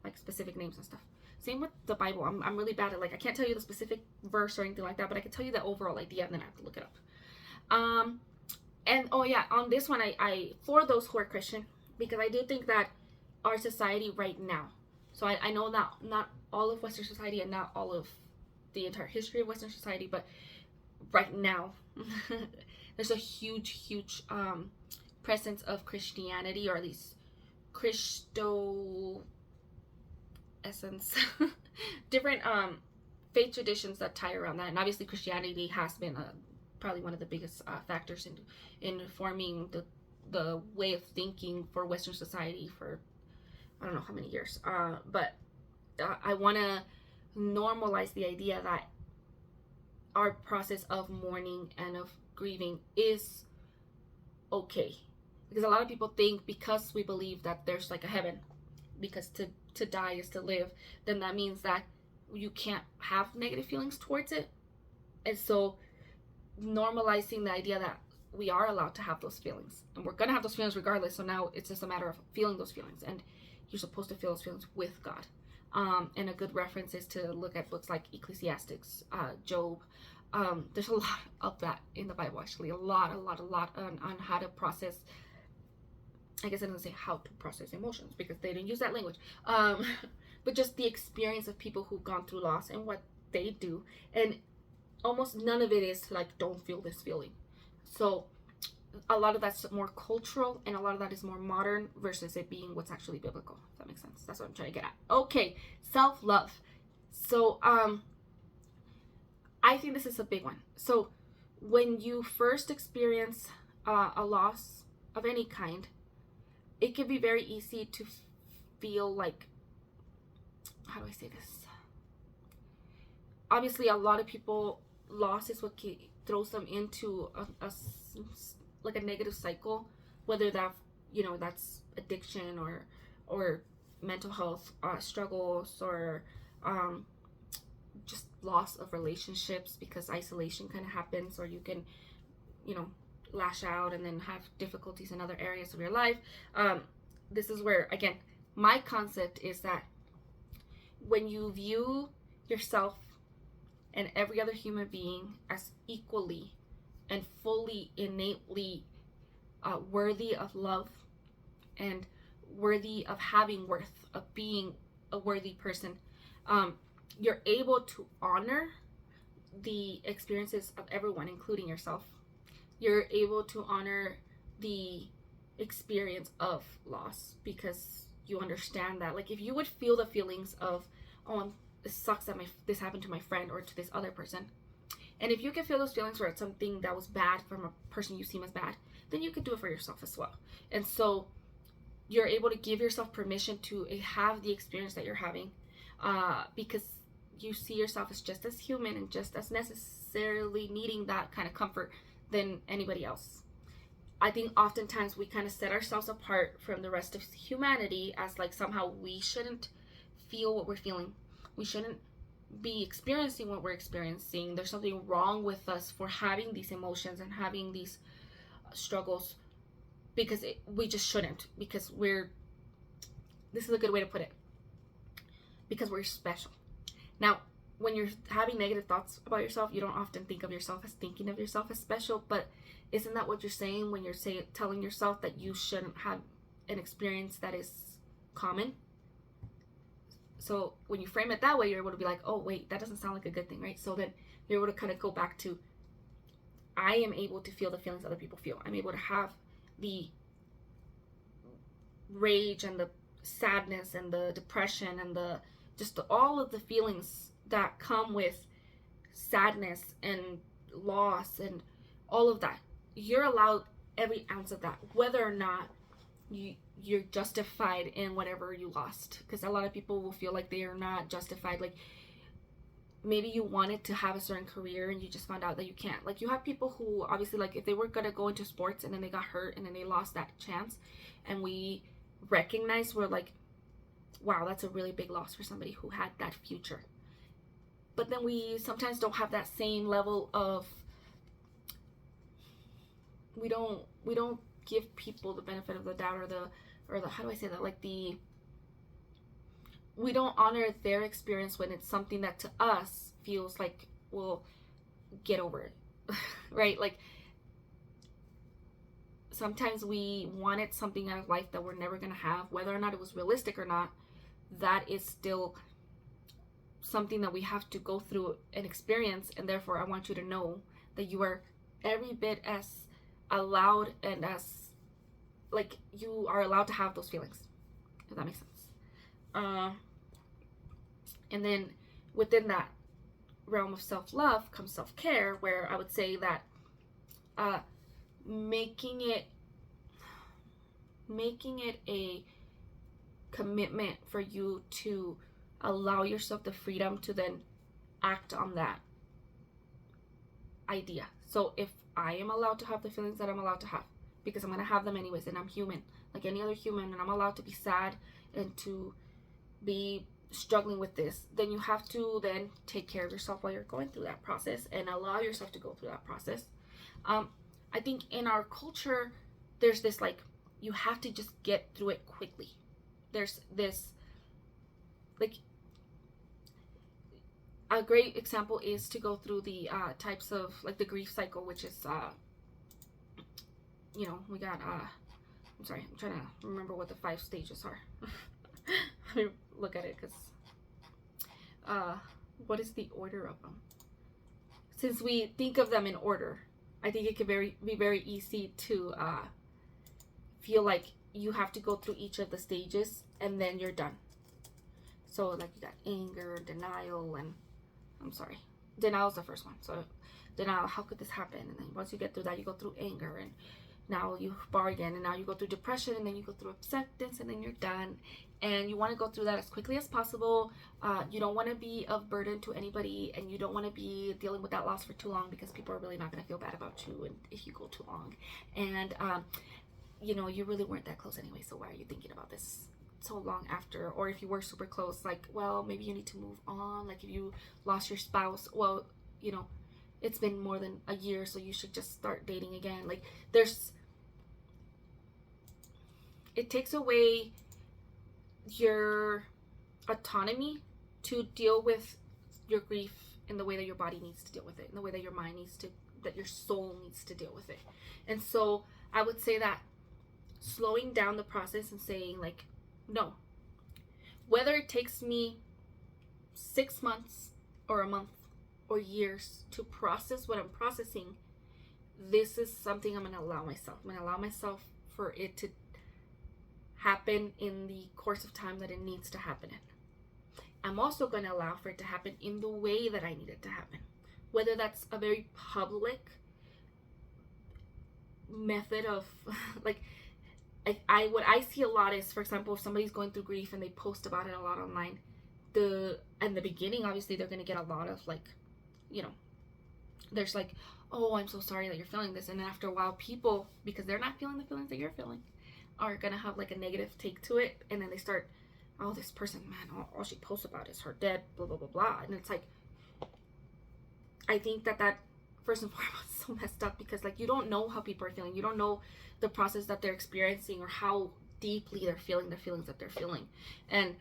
like, specific names and stuff. Same with the Bible. I'm really bad at, like, I can't tell you the specific verse or anything like that, but I can tell you the overall idea, and then I have to look it up. And oh yeah, on this one, I for those who are Christian, because I do think that our society right now, so I know that not all of Western society and not all of the entire history of Western society, but right now there's a huge presence of Christianity, or at least Christo essence, different faith traditions that tie around that. And obviously Christianity has been probably one of the biggest factors in forming the way of thinking for Western society for I don't know how many years, but I want to normalize the idea that our process of mourning and of grieving is okay, because a lot of people think, because we believe that there's like a heaven, because to die is to live, then that means that you can't have negative feelings towards it. And so normalizing the idea that we are allowed to have those feelings, and we're gonna have those feelings regardless. So now it's just a matter of feeling those feelings, and you're supposed to feel those feelings with God. And a good reference is to look at books like Ecclesiastics, Job. There's a lot of that in the Bible, actually, a lot on how to process. I guess I didn't say how to process emotions because they didn't use that language. But just the experience of people who've gone through loss and what they do. And almost none of it is like, don't feel this feeling. So a lot of that's more cultural, and a lot of that is more modern versus it being what's actually biblical, if that makes sense. That's what I'm trying to get at. Okay, self-love. So I think this is a big one. So when you first experience a loss of any kind, it can be very easy to feel like, how do I say this? Obviously, a lot of people, loss is what throws them into like a negative cycle, whether that, that's addiction or mental health struggles, or just loss of relationships because isolation kind of happens, or you can, lash out and then have difficulties in other areas of your life. This is where, again, my concept is that when you view yourself and every other human being as equally and fully, innately worthy of love and worthy of having worth, of being a worthy person, you're able to honor the experiences of everyone, including yourself. You're able to honor the experience of loss because you understand that. Like, if you would feel the feelings of, oh, it sucks that this happened to my friend or to this other person, and if you can feel those feelings where it's something that was bad from a person you seem as bad, then you could do it for yourself as well. And so you're able to give yourself permission to have the experience that you're having, because you see yourself as just as human and just as necessarily needing that kind of comfort than anybody else. I think oftentimes we kind of set ourselves apart from the rest of humanity as like somehow we shouldn't feel what we're feeling. We shouldn't be experiencing what we're experiencing. There's something wrong with us for having these emotions and having these struggles, because we just shouldn't, because this is a good way to put it, because we're special. Now, when you're having negative thoughts about yourself, you don't often think of yourself as thinking of yourself as special, but isn't that what you're saying when you're telling yourself that you shouldn't have an experience that is common? So when you frame it that way, you're able to be like, oh wait, that doesn't sound like a good thing, right? So then you're able to kind of go back to, I am able to feel the feelings other people feel. I'm able to have the rage and the sadness and the depression and all of the feelings that come with sadness and loss and all of that. You're allowed every ounce of that, whether or not you're justified in whatever you lost. Because a lot of people will feel like they are not justified. Like, maybe you wanted to have a certain career and you just found out that you can't. Like, you have people who obviously, like, if they were gonna go into sports and then they got hurt and then they lost that chance, and we recognize, we're like, wow, that's a really big loss for somebody who had that future. But then we sometimes don't have that same level of, we don't give people the benefit of the doubt, or the how do I say that, like, we don't honor their experience when it's something that to us feels like, well, get over it. Right? Like, sometimes we wanted something out of life that we're never going to have, whether or not it was realistic or not. That is still something that we have to go through and experience, and therefore I want you to know that you are every bit as allowed and as, like, you are allowed to have those feelings, if that makes sense. And then within that realm of self-love comes self-care, where I would say that making it a commitment for you to allow yourself the freedom to then act on that idea. So if I am allowed to have the feelings that I'm allowed to have, because I'm going to have them anyways, and I'm human like any other human, and I'm allowed to be sad and to be struggling with this, then you have to then take care of yourself while you're going through that process and allow yourself to go through that process. I think in our culture there's this, like, you have to just get through it quickly. There's this, like, a great example is to go through the types of, like, the grief cycle, which is we got I'm sorry, I'm trying to remember what the 5 stages are. Let me look at it, because what is the order of them? Since we think of them in order, I think it can be very easy to feel like you have to go through each of the stages and then you're done. So, like, you got anger, denial, and denial is the first one. So denial, how could this happen? And then once you get through that, you go through anger, and now you bargain, and now you go through depression, and then you go through acceptance, and then you're done. And you want to go through that as quickly as possible. You don't want to be of burden to anybody, and you don't want to be dealing with that loss for too long, because people are really not going to feel bad about you and if you go too long. And you really weren't that close anyway, so why are you thinking about this so long after? Or if you were super close, like, well, maybe you need to move on. Like, if you lost your spouse, well, it's been more than a year, so you should just start dating again. Like, it takes away your autonomy to deal with your grief in the way that your body needs to deal with it, in the way that your mind needs to, that your soul needs to deal with it. And so I would say that slowing down the process and saying, like, no, whether it takes me 6 months or a month or years to process what I'm processing, this is something I'm going to allow myself. I'm going to allow myself for it to happen in the course of time that it needs to happen in. I'm also going to allow for it to happen in the way that I need it to happen. Whether that's a very public method of, like, what I see a lot is, for example, if somebody's going through grief and they post about it a lot online, in the beginning, obviously, they're going to get a lot of, like, there's like, oh, I'm so sorry that you're feeling this. And then after a while, people, because they're not feeling the feelings that you're feeling, are going to have, like, a negative take to it. And then they start, oh, this person, man, all she posts about is her dead, blah, blah, blah, blah. And it's like, I think that first and foremost is so messed up, because, like, you don't know how people are feeling. You don't know the process that they're experiencing or how deeply they're feeling the feelings that they're feeling. And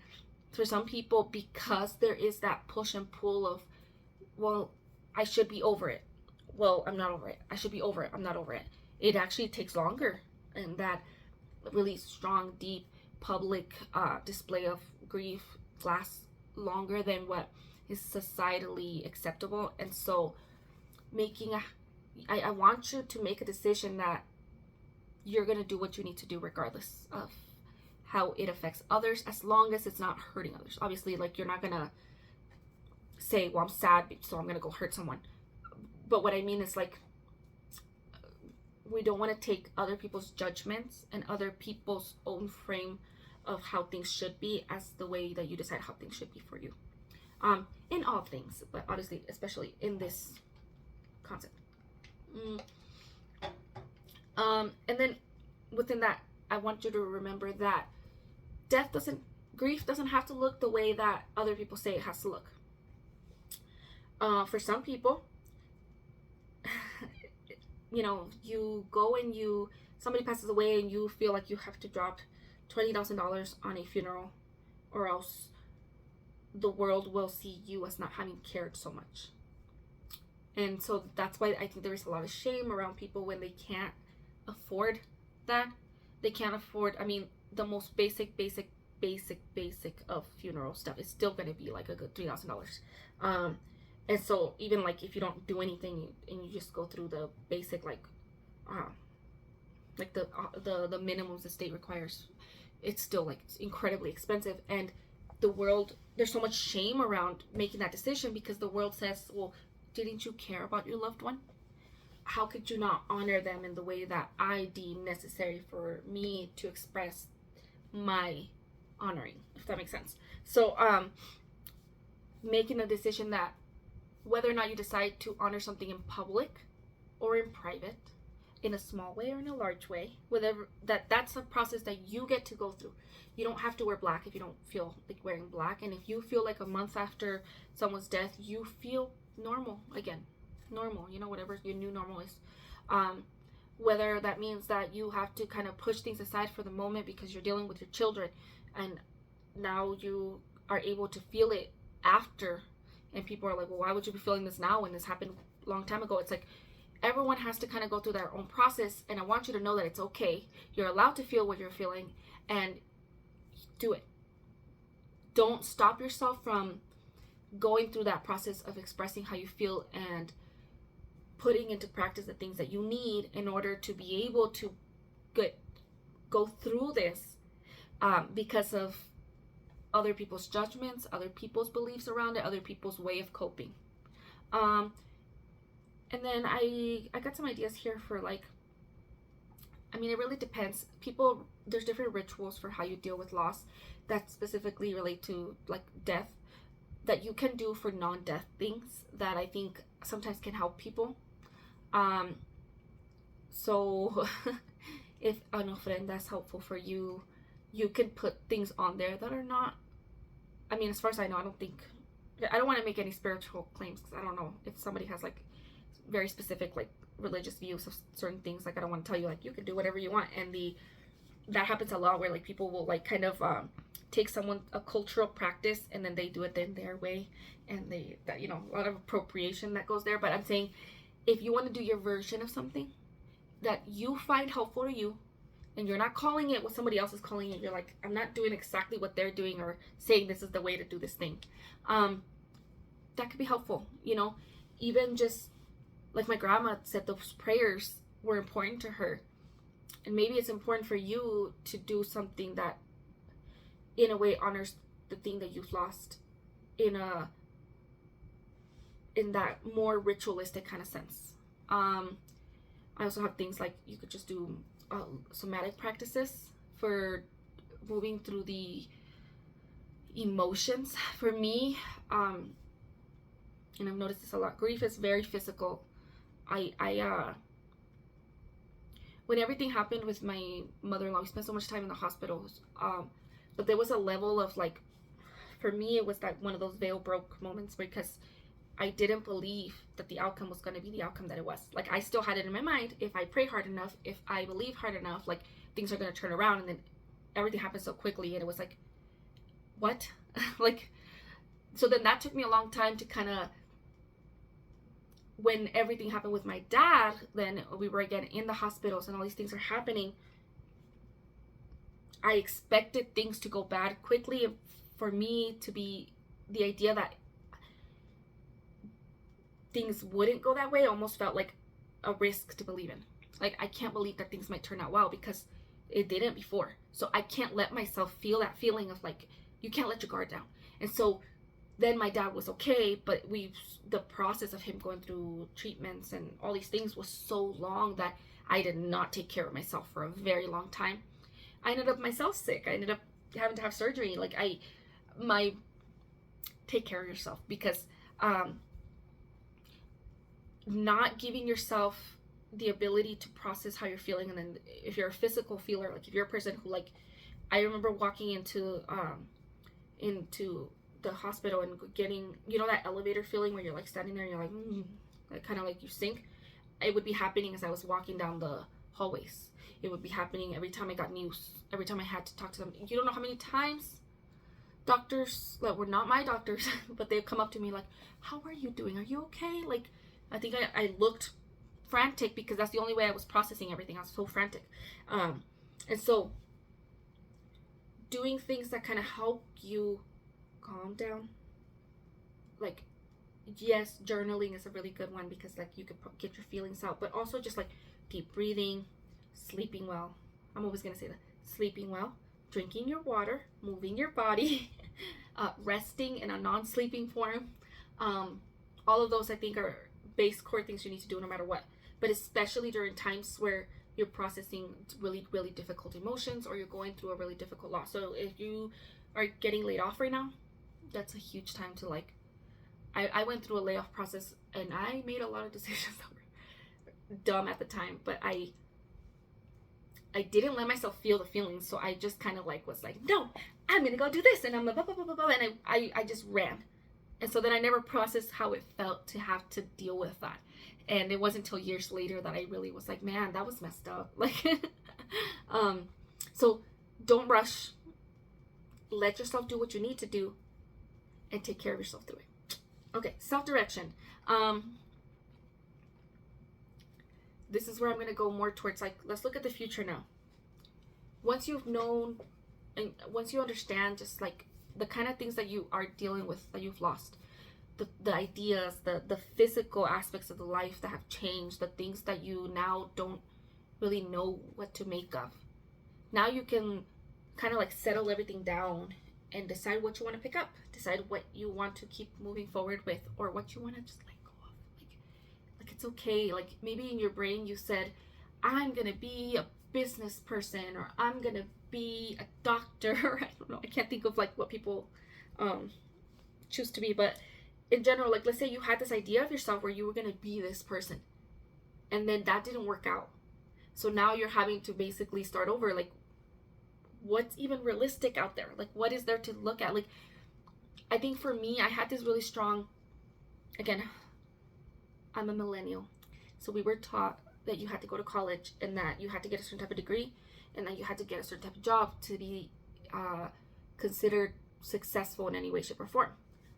for some people, because there is that push and pull of, well, I should be over it. Well, I'm not over it. I should be over it. I'm not over it. It actually takes longer. And that really strong, deep, public display of grief lasts longer than what is societally acceptable. And so I want you to make a decision that you're going to do what you need to do regardless of how it affects others, as long as it's not hurting others. Obviously, like, you're not going to say, well, I'm sad, so I'm going to go hurt someone. But what I mean is, like, we don't want to take other people's judgments and other people's own frame of how things should be as the way that you decide how things should be for you. In all things, but honestly, especially in this concept. And then within that, I want you to remember that grief doesn't have to look the way that other people say it has to look. For some people, you go and somebody passes away and you feel like you have to drop $20,000 on a funeral, or else the world will see you as not having cared so much. And so that's why I think there is a lot of shame around people when they can't afford that. They can't afford, I mean, the most basic of funeral stuff is still going to be like a good $3,000. And so even like if you don't do anything and you just go through the basic like the minimums the state requires, it's still like incredibly expensive. And the world, there's so much shame around making that decision because the world says, well, didn't you care about your loved one? How could you not honor them in the way that I deem necessary for me to express my honoring, if that makes sense? So making a decision that whether or not you decide to honor something in public or in private, in a small way or in a large way, whatever, that's a process that you get to go through. You don't have to wear black if you don't feel like wearing black. And if you feel like a month after someone's death you feel normal again, normal, you know, whatever your new normal is, whether that means that you have to kind of push things aside for the moment because you're dealing with your children and now you are able to feel it after, and people are like, well, why would you be feeling this now when this happened a long time ago? It's like everyone has to kind of go through their own process, and I want you to know that it's okay. You're allowed to feel what you're feeling and do it. Don't stop yourself from going through that process of expressing how you feel and putting into practice the things that you need in order to be able to go through this, because of other people's judgments, other people's beliefs around it, other people's way of coping. And then I got some ideas here for like, I mean, it really depends. People, there's different rituals for how you deal with loss that specifically relate to like death that you can do for non-death things that I think sometimes can help people. So if an ofrenda is helpful for you, you can put things on there that are not, I mean, as far as I know, I don't want to make any spiritual claims because I don't know if somebody has like very specific like religious views of certain things. Like I don't want to tell you like you can do whatever you want, and that happens a lot where like people will like kind of take a cultural practice and then they do it in their way, and that, you know, a lot of appropriation that goes there. But I'm saying if you want to do your version of something that you find helpful to you, and you're not calling it what somebody else is calling it, you're like, I'm not doing exactly what they're doing or saying this is the way to do this thing, that could be helpful. You know, even just like my grandma said, those prayers were important to her, and maybe it's important for you to do something that in a way honors the thing that you've lost in that more ritualistic kind of sense. I also have things like you could just do somatic practices for moving through the emotions. For me, and I've noticed this a lot, grief is very physical. When everything happened with my mother-in-law, we spent so much time in the hospitals, but there was a level of like, for me it was like one of those veil broke moments because I didn't believe that the outcome was going to be the outcome that it was. Like I still had it in my mind, if I pray hard enough, if I believe hard enough, like things are going to turn around. And then everything happened so quickly and it was like, what? Like, so then that took me a long time to kind of, when everything happened with my dad, then we were again in the hospitals and all these things are happening. I expected things to go bad quickly, and for me to be the idea that things wouldn't go that way almost felt like a risk to believe in. Like, I can't believe that things might turn out well because it didn't before. So I can't let myself feel that feeling of like, you can't let your guard down. And so then my dad was okay, but the process of him going through treatments and all these things was so long that I did not take care of myself for a very long time. I ended up myself sick. I ended up having to have surgery. Like take care of yourself, because not giving yourself the ability to process how you're feeling. And then if you're a physical feeler, like if you're a person who, like, I remember walking into the hospital and getting, you know, that elevator feeling where you're like standing there and you're like kind of like you sink. It would be happening as I was walking down the hallways. It would be happening every time I got news, every time I had to talk to them. You don't know how many times doctors that were not my doctors, but they'd come up to me like, how are you doing? Are you okay? Like, I think I looked frantic because that's the only way I was processing everything. I was so frantic. And so doing things that kind of help you calm down, like, yes, journaling is a really good one because like you could get your feelings out, but also just like deep breathing, sleeping well. I'm always gonna say that. Sleeping well, drinking your water, moving your body, resting in a non-sleeping form. All of those I think are base core things you need to do no matter what, but especially during times where you're processing really, really difficult emotions or you're going through a really difficult loss. So if you are getting laid off right now, that's a huge time to like, I went through a layoff process and I made a lot of decisions that were dumb at the time, but I didn't let myself feel the feelings. So I just kind of like was like, no, I'm gonna go do this, and I'm like, blah, blah, blah, blah, blah, and I just ran. And so then I never processed how it felt to have to deal with that. And it wasn't until years later that I really was like, man, that was messed up. Like, so don't rush. Let yourself do what you need to do and take care of yourself through it. Okay, self-direction. This is where I'm going to go more towards like, let's look at the future now. Once you've known and once you understand just like the kind of things that you are dealing with, that you've lost, the ideas, the physical aspects of the life that have changed, the things that you now don't really know what to make of. Now you can kind of like settle everything down and decide what you want to pick up, decide what you want to keep moving forward with, or what you want to just let go of. Like it's okay. Like maybe in your brain you said, I'm gonna be a business person, or I'm gonna be a doctor. I don't know. I can't think of like what people choose to be, but in general, like let's say you had this idea of yourself where you were gonna be this person, and then that didn't work out. So now you're having to basically start over. Like, what's even realistic out there? Like, what is there to look at? Like, I think for me, I had this really strong, again, I'm a millennial, so we were taught that you had to go to college and that you had to get a certain type of degree and that you had to get a certain type of job to be considered successful in any way, shape, or form.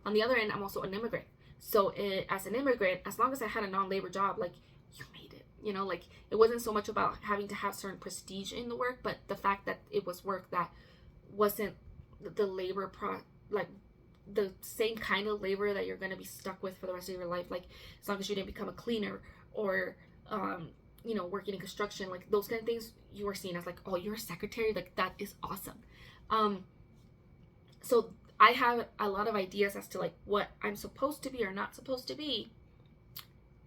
On the other end, I'm also an immigrant. So as an immigrant, as long as I had a non-labor job, like, you made it. You know, like, it wasn't so much about having to have certain prestige in the work, but the fact that it was work that wasn't the labor like the same kind of labor that you're going to be stuck with for the rest of your life. Like, as long as you didn't become a cleaner or you know, working in construction, like those kind of things, you were seen as like, oh, you're a secretary, like that is awesome. So I have a lot of ideas as to like what I'm supposed to be or not supposed to be,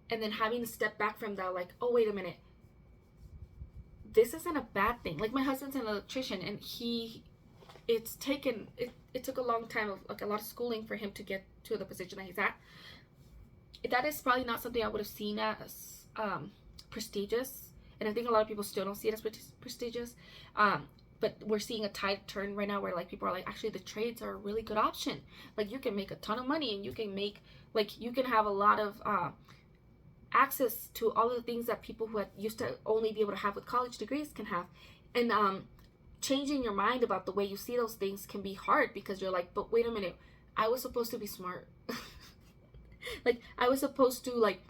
and then having to step back from that, like, oh, wait a minute, this isn't a bad thing. Like, my husband's an electrician, and it took a long time of like a lot of schooling for him to get to the position that he's at. That is probably not something I would have seen as prestigious, and I think a lot of people still don't see it as prestigious. But we're seeing a tide turn right now where like people are like, actually the trades are a really good option. Like, you can make a ton of money, and you can make, like, you can have a lot of access to all of the things that people who used to only be able to have with college degrees can have. And changing your mind about the way you see those things can be hard, because you're like, but wait a minute, I was supposed to be smart. Like, I was supposed to like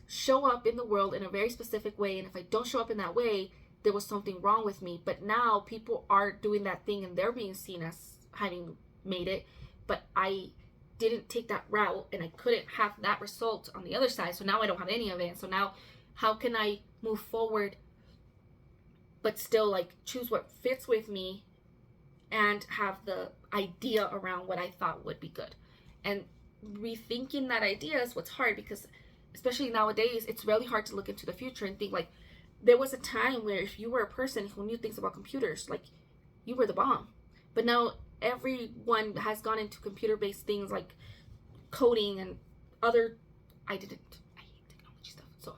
show up in the world in a very specific way, and if I don't show up in that way, there was something wrong with me. But now people are doing that thing and they're being seen as having made it, but I didn't take that route and I couldn't have that result on the other side. So now I don't have any of it. So now how can I move forward but still like choose what fits with me and have the idea around what I thought would be good? And rethinking that idea is what's hard, because especially nowadays, it's really hard to look into the future and think like, there was a time where if you were a person who knew things about computers, like, you were the bomb. But now everyone has gone into computer-based things like coding and other. I hate technology stuff. So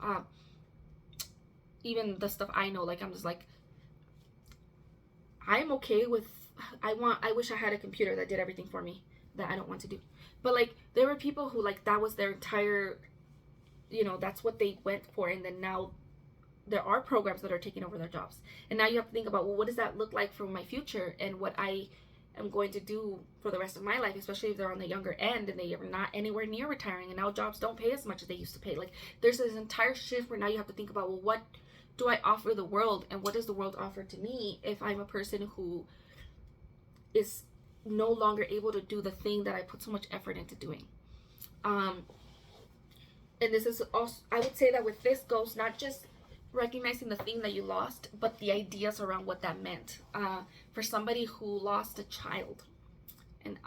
even the stuff I know, like, I'm just like, I'm okay with, I wish I had a computer that did everything for me that I don't want to do. But like, there were people who like, that was their entire, you know, that's what they went for. And then now there are programs that are taking over their jobs. And now you have to think about, well, what does that look like for my future, and what I am going to do for the rest of my life, especially if they're on the younger end and they are not anywhere near retiring, and now jobs don't pay as much as they used to pay. Like, there's this entire shift where now you have to think about, well, what do I offer the world, and what does the world offer to me if I'm a person who is no longer able to do the thing that I put so much effort into doing. And this is also, I would say that with this goes not just recognizing the thing that you lost, but the ideas around what that meant. For somebody who lost a child, and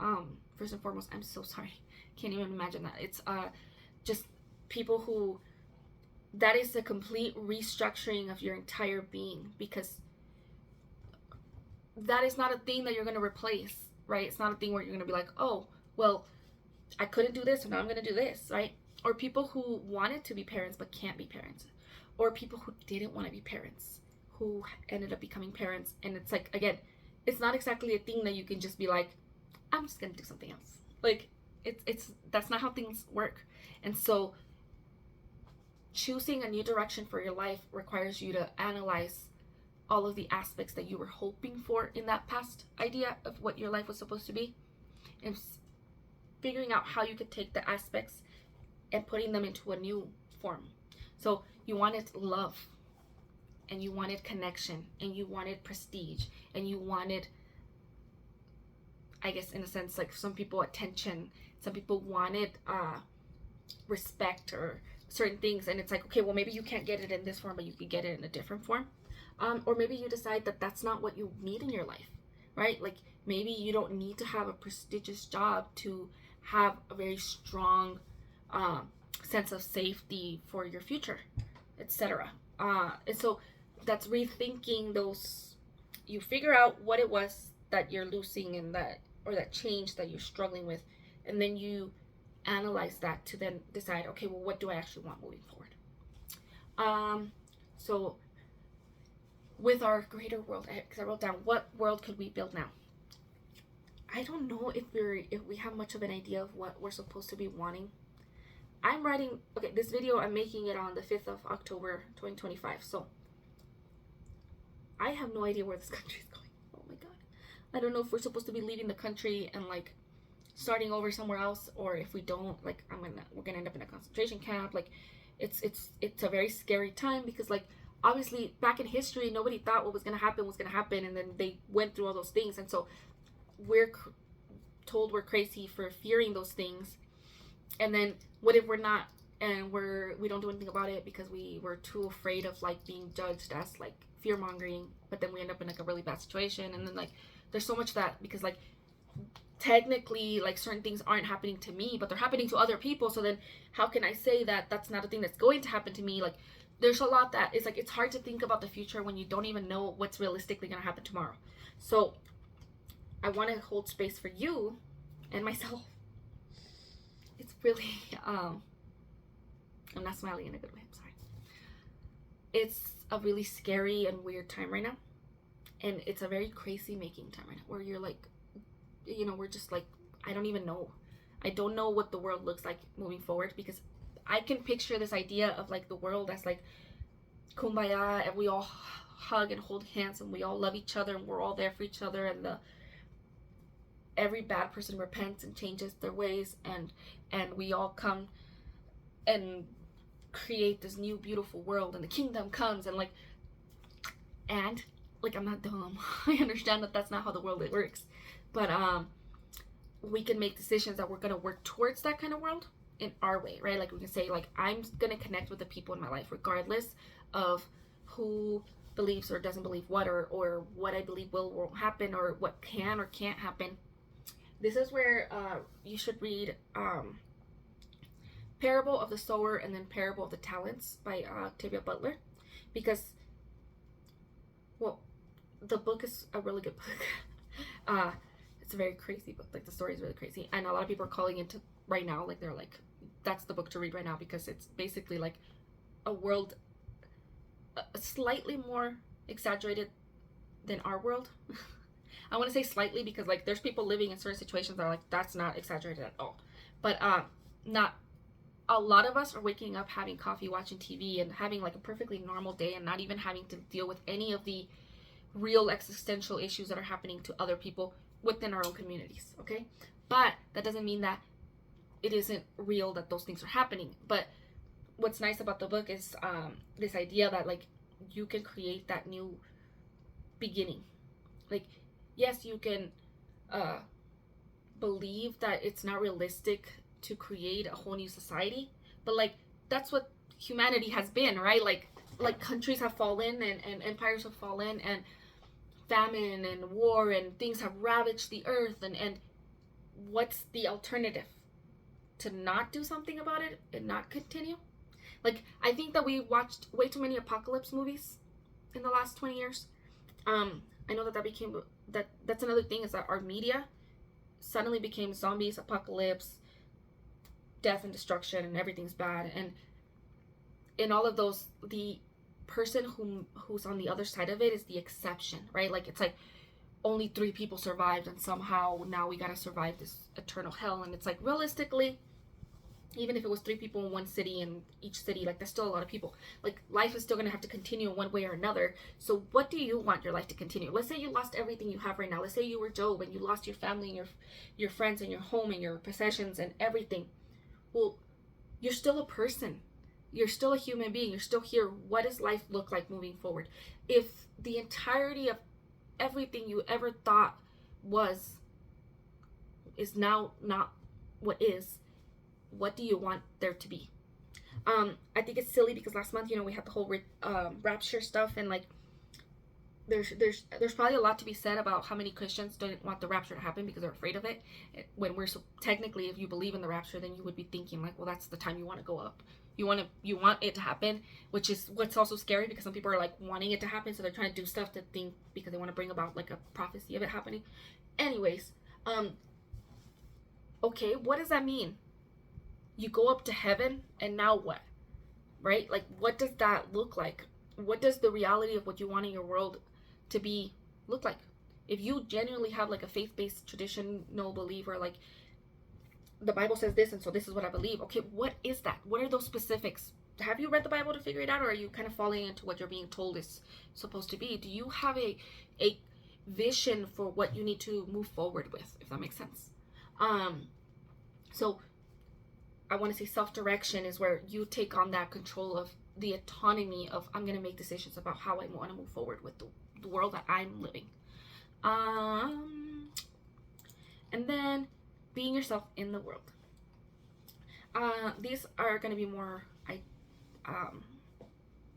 first and foremost, I'm so sorry, can't even imagine that. It's just people who, that is a complete restructuring of your entire being, because that is not a thing that you're going to replace, right? It's not a thing where you're going to be like, oh, well, I couldn't do this, so now I'm going to do this, right? Or people who wanted to be parents but can't be parents. Or people who didn't want to be parents, who ended up becoming parents. And it's like, again, it's not exactly a thing that you can just be like, I'm just going to do something else. Like, it's that's not how things work. And so choosing a new direction for your life requires you to analyze all of the aspects that you were hoping for in that past idea of what your life was supposed to be, and figuring out how you could take the aspects and putting them into a new form. So you wanted love, and you wanted connection, and you wanted prestige, and you wanted, I guess in a sense, like some people, attention. Some people wanted respect or certain things, and it's like, okay, well, maybe you can't get it in this form, but you can get it in a different form. Or maybe you decide that that's not what you need in your life, right? Like, maybe you don't need to have a prestigious job to have a very strong sense of safety for your future, etc. And so that's rethinking those. You figure out what it was that you're losing, and that, or that change that you're struggling with, and then you analyze that to then decide, okay, well, what do I actually want moving forward? So with our greater world, because I wrote down, what world could we build now? I don't know if we have much of an idea of what we're supposed to be wanting. I'm writing, okay, this video, I'm making it on the 5th of October 2025, so I have no idea where this country is going. Oh my god. I don't know if we're supposed to be leaving the country and like starting over somewhere else, or if we don't, like, we're gonna end up in a concentration camp. Like, it's a very scary time, because like, obviously back in history, nobody thought what was gonna happen, and then they went through all those things, and so we're told we're crazy for fearing those things. And then what if we're not, and we don't do anything about it because we were too afraid of like being judged as like fear mongering, but then we end up in like a really bad situation. And then like, there's so much that, because like technically like certain things aren't happening to me, but they're happening to other people, so then how can I say that that's not a thing that's going to happen to me? Like, there's a lot that it's like, it's hard to think about the future when you don't even know what's realistically going to happen tomorrow. So I want to hold space for you and myself. It's really I'm not smiling in a good way, I'm sorry. It's a really scary and weird time right now, and it's a very crazy making time right now, where you're like, you know, we're just like, I don't even know. I don't know what the world looks like moving forward, because I can picture this idea of like the world as like kumbaya, and we all hug and hold hands, and we all love each other, and we're all there for each other, and every bad person repents and changes their ways, and we all come and create this new beautiful world, and the kingdom comes, and like I'm not dumb. I understand that that's not how the world works, but we can make decisions that we're gonna work towards that kind of world in our way, right? Like, we can say like, I'm gonna connect with the people in my life regardless of who believes or doesn't believe what, or what I believe will or won't happen, or what can or can't happen. This is where you should read Parable of the Sower and then Parable of the Talents by Octavia Butler, because, well, the book is a really good book. It's a very crazy book. Like, the story is really crazy, and a lot of people are calling into right now, like, they're like, that's the book to read right now, because it's basically like a world slightly more exaggerated than our world. I want to say slightly, because like, there's people living in certain situations that are like, that's not exaggerated at all, but not a lot of us are waking up, having coffee, watching TV, and having like a perfectly normal day, and not even having to deal with any of the real existential issues that are happening to other people within our own communities, okay? But that doesn't mean that it isn't real that those things are happening. But what's nice about the book is this idea that like you can create that new beginning. Like, yes, you can believe that it's not realistic to create a whole new society, but like that's what humanity has been, right? Like countries have fallen and empires have fallen, and famine and war and things have ravaged the earth, and what's the alternative? To not do something about it and not continue? Like, I think that we watched way too many apocalypse movies in the last 20 years. I know that became that's another thing, is that our media suddenly became zombies, apocalypse, death and destruction, and everything's bad. And in all of those, the person who's on the other side of it is the exception, right? Like, it's like only 3 people survived, and somehow now we gotta survive this eternal hell. And it's like, realistically, even if it was 3 people in one city, and each city, like, that's still a lot of people. Like, life is still gonna have to continue in one way or another. So what do you want your life to continue? Let's say you lost everything you have right now. Let's say you were Job and you lost your family and your friends and your home and your possessions and everything. Well, you're still a person. You're still a human being. You're still here. What does life look like moving forward? If the entirety of everything you ever thought is now not what is, what do you want there to be? I think it's silly because last month, we had the whole rapture stuff, and like there's probably a lot to be said about how many Christians don't want the rapture to happen because they're afraid of it. When we're so technically, if you believe in the rapture, then you would be thinking like, well, that's the time you want to go up. You want it to happen, which is what's also scary, because some people are like wanting it to happen, so they're trying to do stuff to think, because they want to bring about like a prophecy of it happening. Anyways, okay, what does that mean? You go up to heaven, and now what? Right? Like, what does that look like? What does the reality of what you want in your world to be look like? If you genuinely have like a faith-based traditional believer, like the Bible says this, and so this is what I believe. Okay, what is that? What are those specifics? Have you read the Bible to figure it out, or are you kind of falling into what you're being told is supposed to be? Do you have a vision for what you need to move forward with, if that makes sense? So I want to say self-direction is where you take on that control of the autonomy of, I'm going to make decisions about how I want to move forward with the world that I'm living. And then being yourself in the world. These are going to be more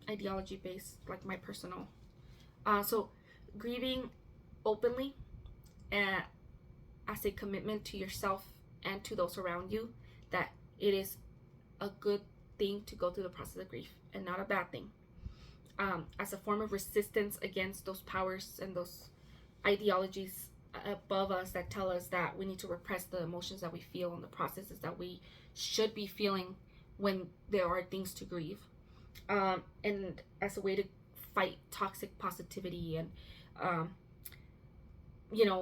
ideology based, like my personal. So grieving openly as a commitment to yourself and to those around you, that it is a good thing to go through the process of grief and not a bad thing. As a form of resistance against those powers and those ideologies above us that tell us that we need to repress the emotions that we feel and the processes that we should be feeling when there are things to grieve. And as a way to fight toxic positivity and,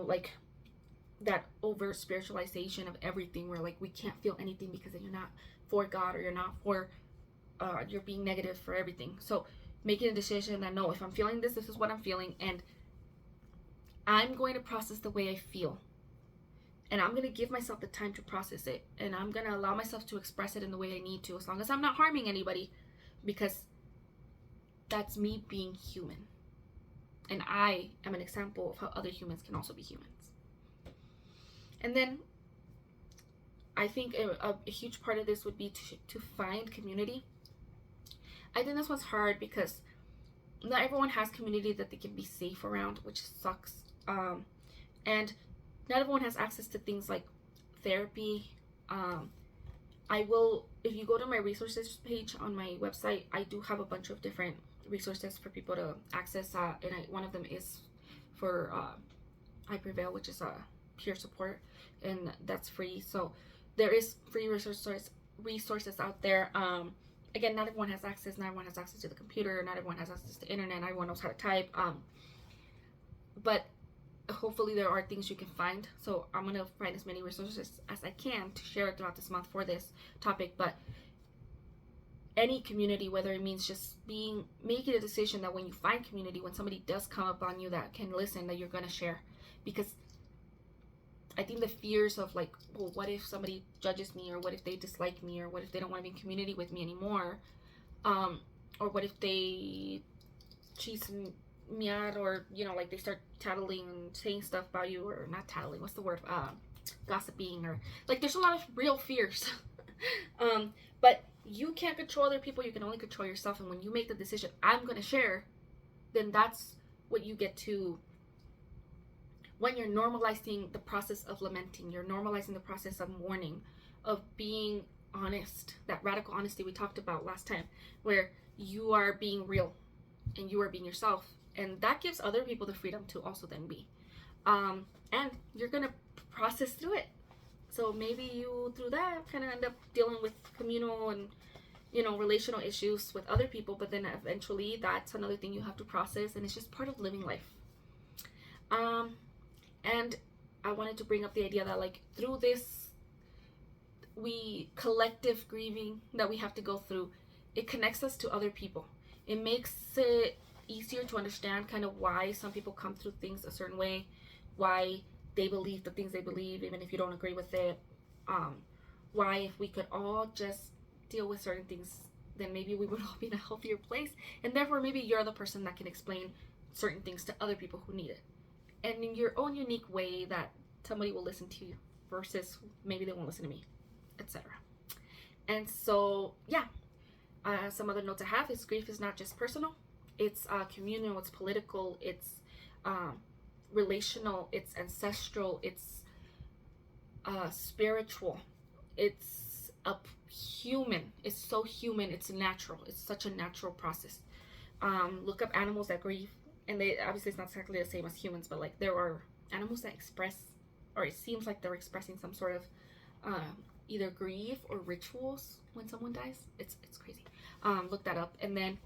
like that over spiritualization of everything, where like we can't feel anything because then you're not for God, or you're not for you're being negative for everything. So making a decision that, no, if I'm feeling this is what I'm feeling, and I'm going to process the way I feel, and I'm going to give myself the time to process it, and I'm going to allow myself to express it in the way I need to, as long as I'm not harming anybody, because that's me being human, and I am an example of how other humans can also be humans. And then I think a huge part of this would be to find community. I think this one's hard because not everyone has community that they can be safe around, which sucks. And not everyone has access to things like therapy. If you go to my resources page on my website, I do have a bunch of different resources for people to access. One of them is for I Prevail, which is peer support, and that's free. So there is free resources out there. Again, not everyone has access. Not everyone has access to the computer. Not everyone has access to the internet. Not everyone knows how to type. But hopefully there are things you can find. So I'm going to find as many resources as I can to share throughout this month for this topic. But any community, whether it means just making a decision that when you find community, when somebody does come up on you that can listen, that you're going to share. Because I think the fears of like, well, what if somebody judges me, or what if they dislike me, or what if they don't want to be in community with me anymore, or what if they cheese me out, or like they start tattling and saying stuff about you, or not tattling, what's the word, gossiping, or like there's a lot of real fears. But you can't control other people, you can only control yourself. And when you make the decision, I'm going to share, then that's what you get to. When you're normalizing the process of lamenting, you're normalizing the process of mourning, of being honest, that radical honesty we talked about last time, where you are being real and you are being yourself, and that gives other people the freedom to also then be, and you're gonna process through it. So maybe you, through that, kind of end up dealing with communal and relational issues with other people, but then eventually that's another thing you have to process, and it's just part of living life. And I wanted to bring up the idea that like through this collective grieving that we have to go through, it connects us to other people. It makes it easier to understand kind of why some people come through things a certain way, why they believe the things they believe, even if you don't agree with it. Why, if we could all just deal with certain things, then maybe we would all be in a healthier place. And therefore, maybe you're the person that can explain certain things to other people who need it, and in your own unique way that somebody will listen to you, versus maybe they won't listen to me, etc. And so, yeah, some other notes I have is grief is not just personal. It's communal, it's political, it's relational, it's ancestral, it's spiritual, it's human. It's so human, it's natural. It's such a natural process. Look up animals that grieve, and they obviously, it's not exactly the same as humans, but like there are animals that express, or it seems like they're expressing some sort of either grief or rituals when someone dies. It's crazy. Look that up. And then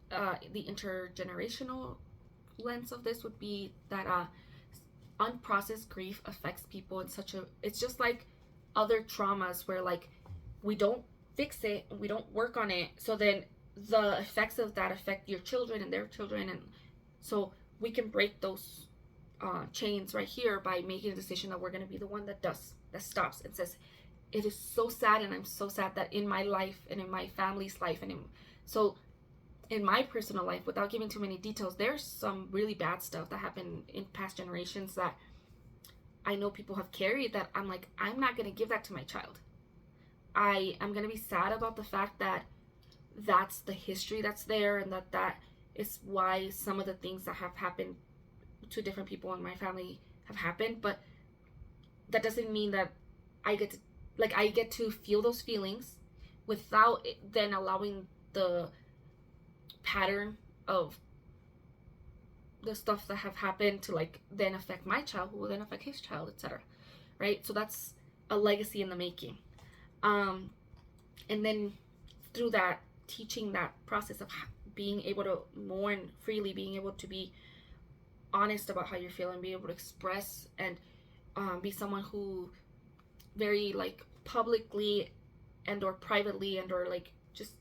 the intergenerational lens of this would be that unprocessed grief affects people in such a, it's just like other traumas where like we don't fix it, we don't work on it, so then the effects of that affect your children and their children. And so we can break those chains right here by making a decision that we're going to be the one that stops and says, it is so sad, and I'm so sad that in my life and in my family's life and in my personal life, without giving too many details, there's some really bad stuff that happened in past generations that I know people have carried, that I'm like, I'm not going to give that to my child. I am going to be sad about the fact that that's the history that's there, and that is why some of the things that have happened to different people in my family have happened. But that doesn't mean that I get to feel those feelings without it then allowing the pattern of the stuff that have happened to like then affect my child, who will then affect his child, etc. Right? So that's a legacy in the making. And then through that, teaching that process of being able to mourn freely, being able to be honest about how you're feeling, be able to express and be someone who very like publicly and or privately and or like just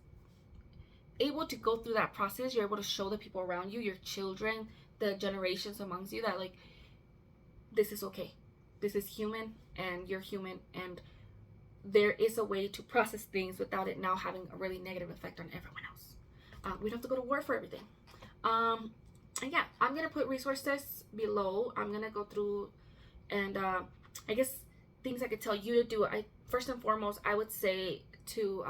able to go through that process. You're able to show the people around you, your children, the generations amongst you, that like this is okay, this is human, and you're human, and there is a way to process things without it now having a really negative effect on everyone else. We don't have to go to war for everything. And yeah, I'm gonna put resources below. I'm gonna go through, and I guess things I could tell you to do. First and foremost, I would say to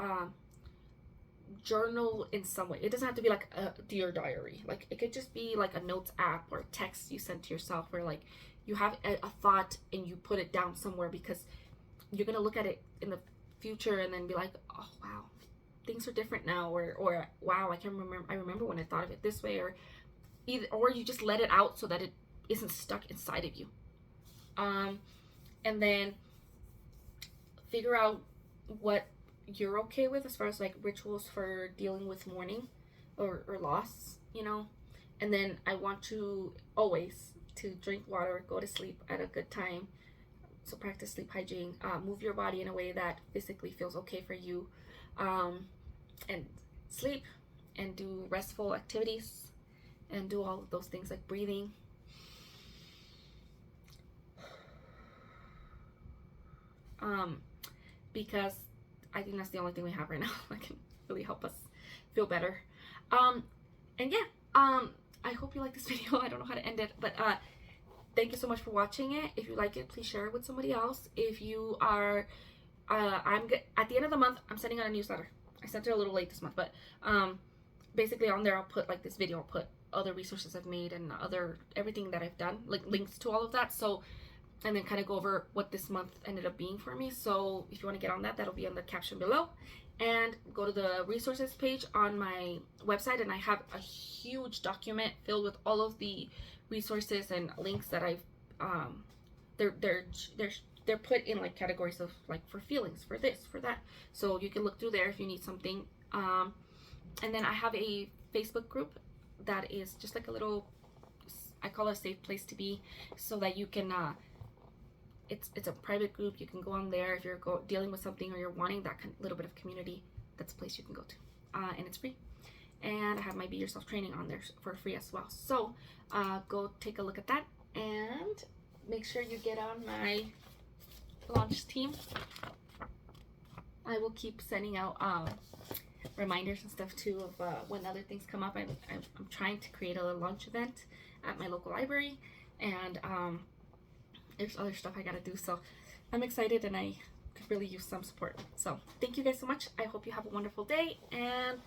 journal in some way. It doesn't have to be like a dear diary. Like it could just be like a notes app or text you send to yourself, where like you have a thought and you put it down somewhere, because you're gonna look at it in the future and then be like, oh wow, things are different now, or wow, I remember when I thought of it this way, or you just let it out so that it isn't stuck inside of you. And then figure out what you're okay with as far as like rituals for dealing with mourning or loss, and then I want you always to drink water, go to sleep at a good time. So practice sleep hygiene, move your body in a way that physically feels okay for you, and sleep and do restful activities and do all of those things like breathing. because I think that's the only thing we have right now that can really help us feel better. And yeah, I hope you like this video. I don't know how to end it, but thank you so much for watching it. If you like it, please share it with somebody else. If you are, at the end of the month, I'm sending out a newsletter. I sent it a little late this month, but basically on there I'll put like this video, I'll put other resources I've made and everything that I've done, like links to all of that. So, and then kind of go over what this month ended up being for me. So if you want to get on that, that'll be on the caption below. And go to the resources page on my website, and I have a huge document filled with all of the resources and links that I've they're put in like categories of like for feelings, for this, for that. So you can look through there if you need something. And then I have a Facebook group that is just like a little, I call it a safe place to be, so that you can it's a private group. You can go on there if you're dealing with something or you're wanting that little bit of community. That's a place you can go to, and it's free. And I have my Be Yourself training on there for free as well. So go take a look at that, and make sure you get on my launch team. I will keep sending out reminders and stuff too of when other things come up. I'm trying to create a launch event at my local library, and there's other stuff I gotta do, so I'm excited and I could really use some support. So thank you guys so much. I hope you have a wonderful day, and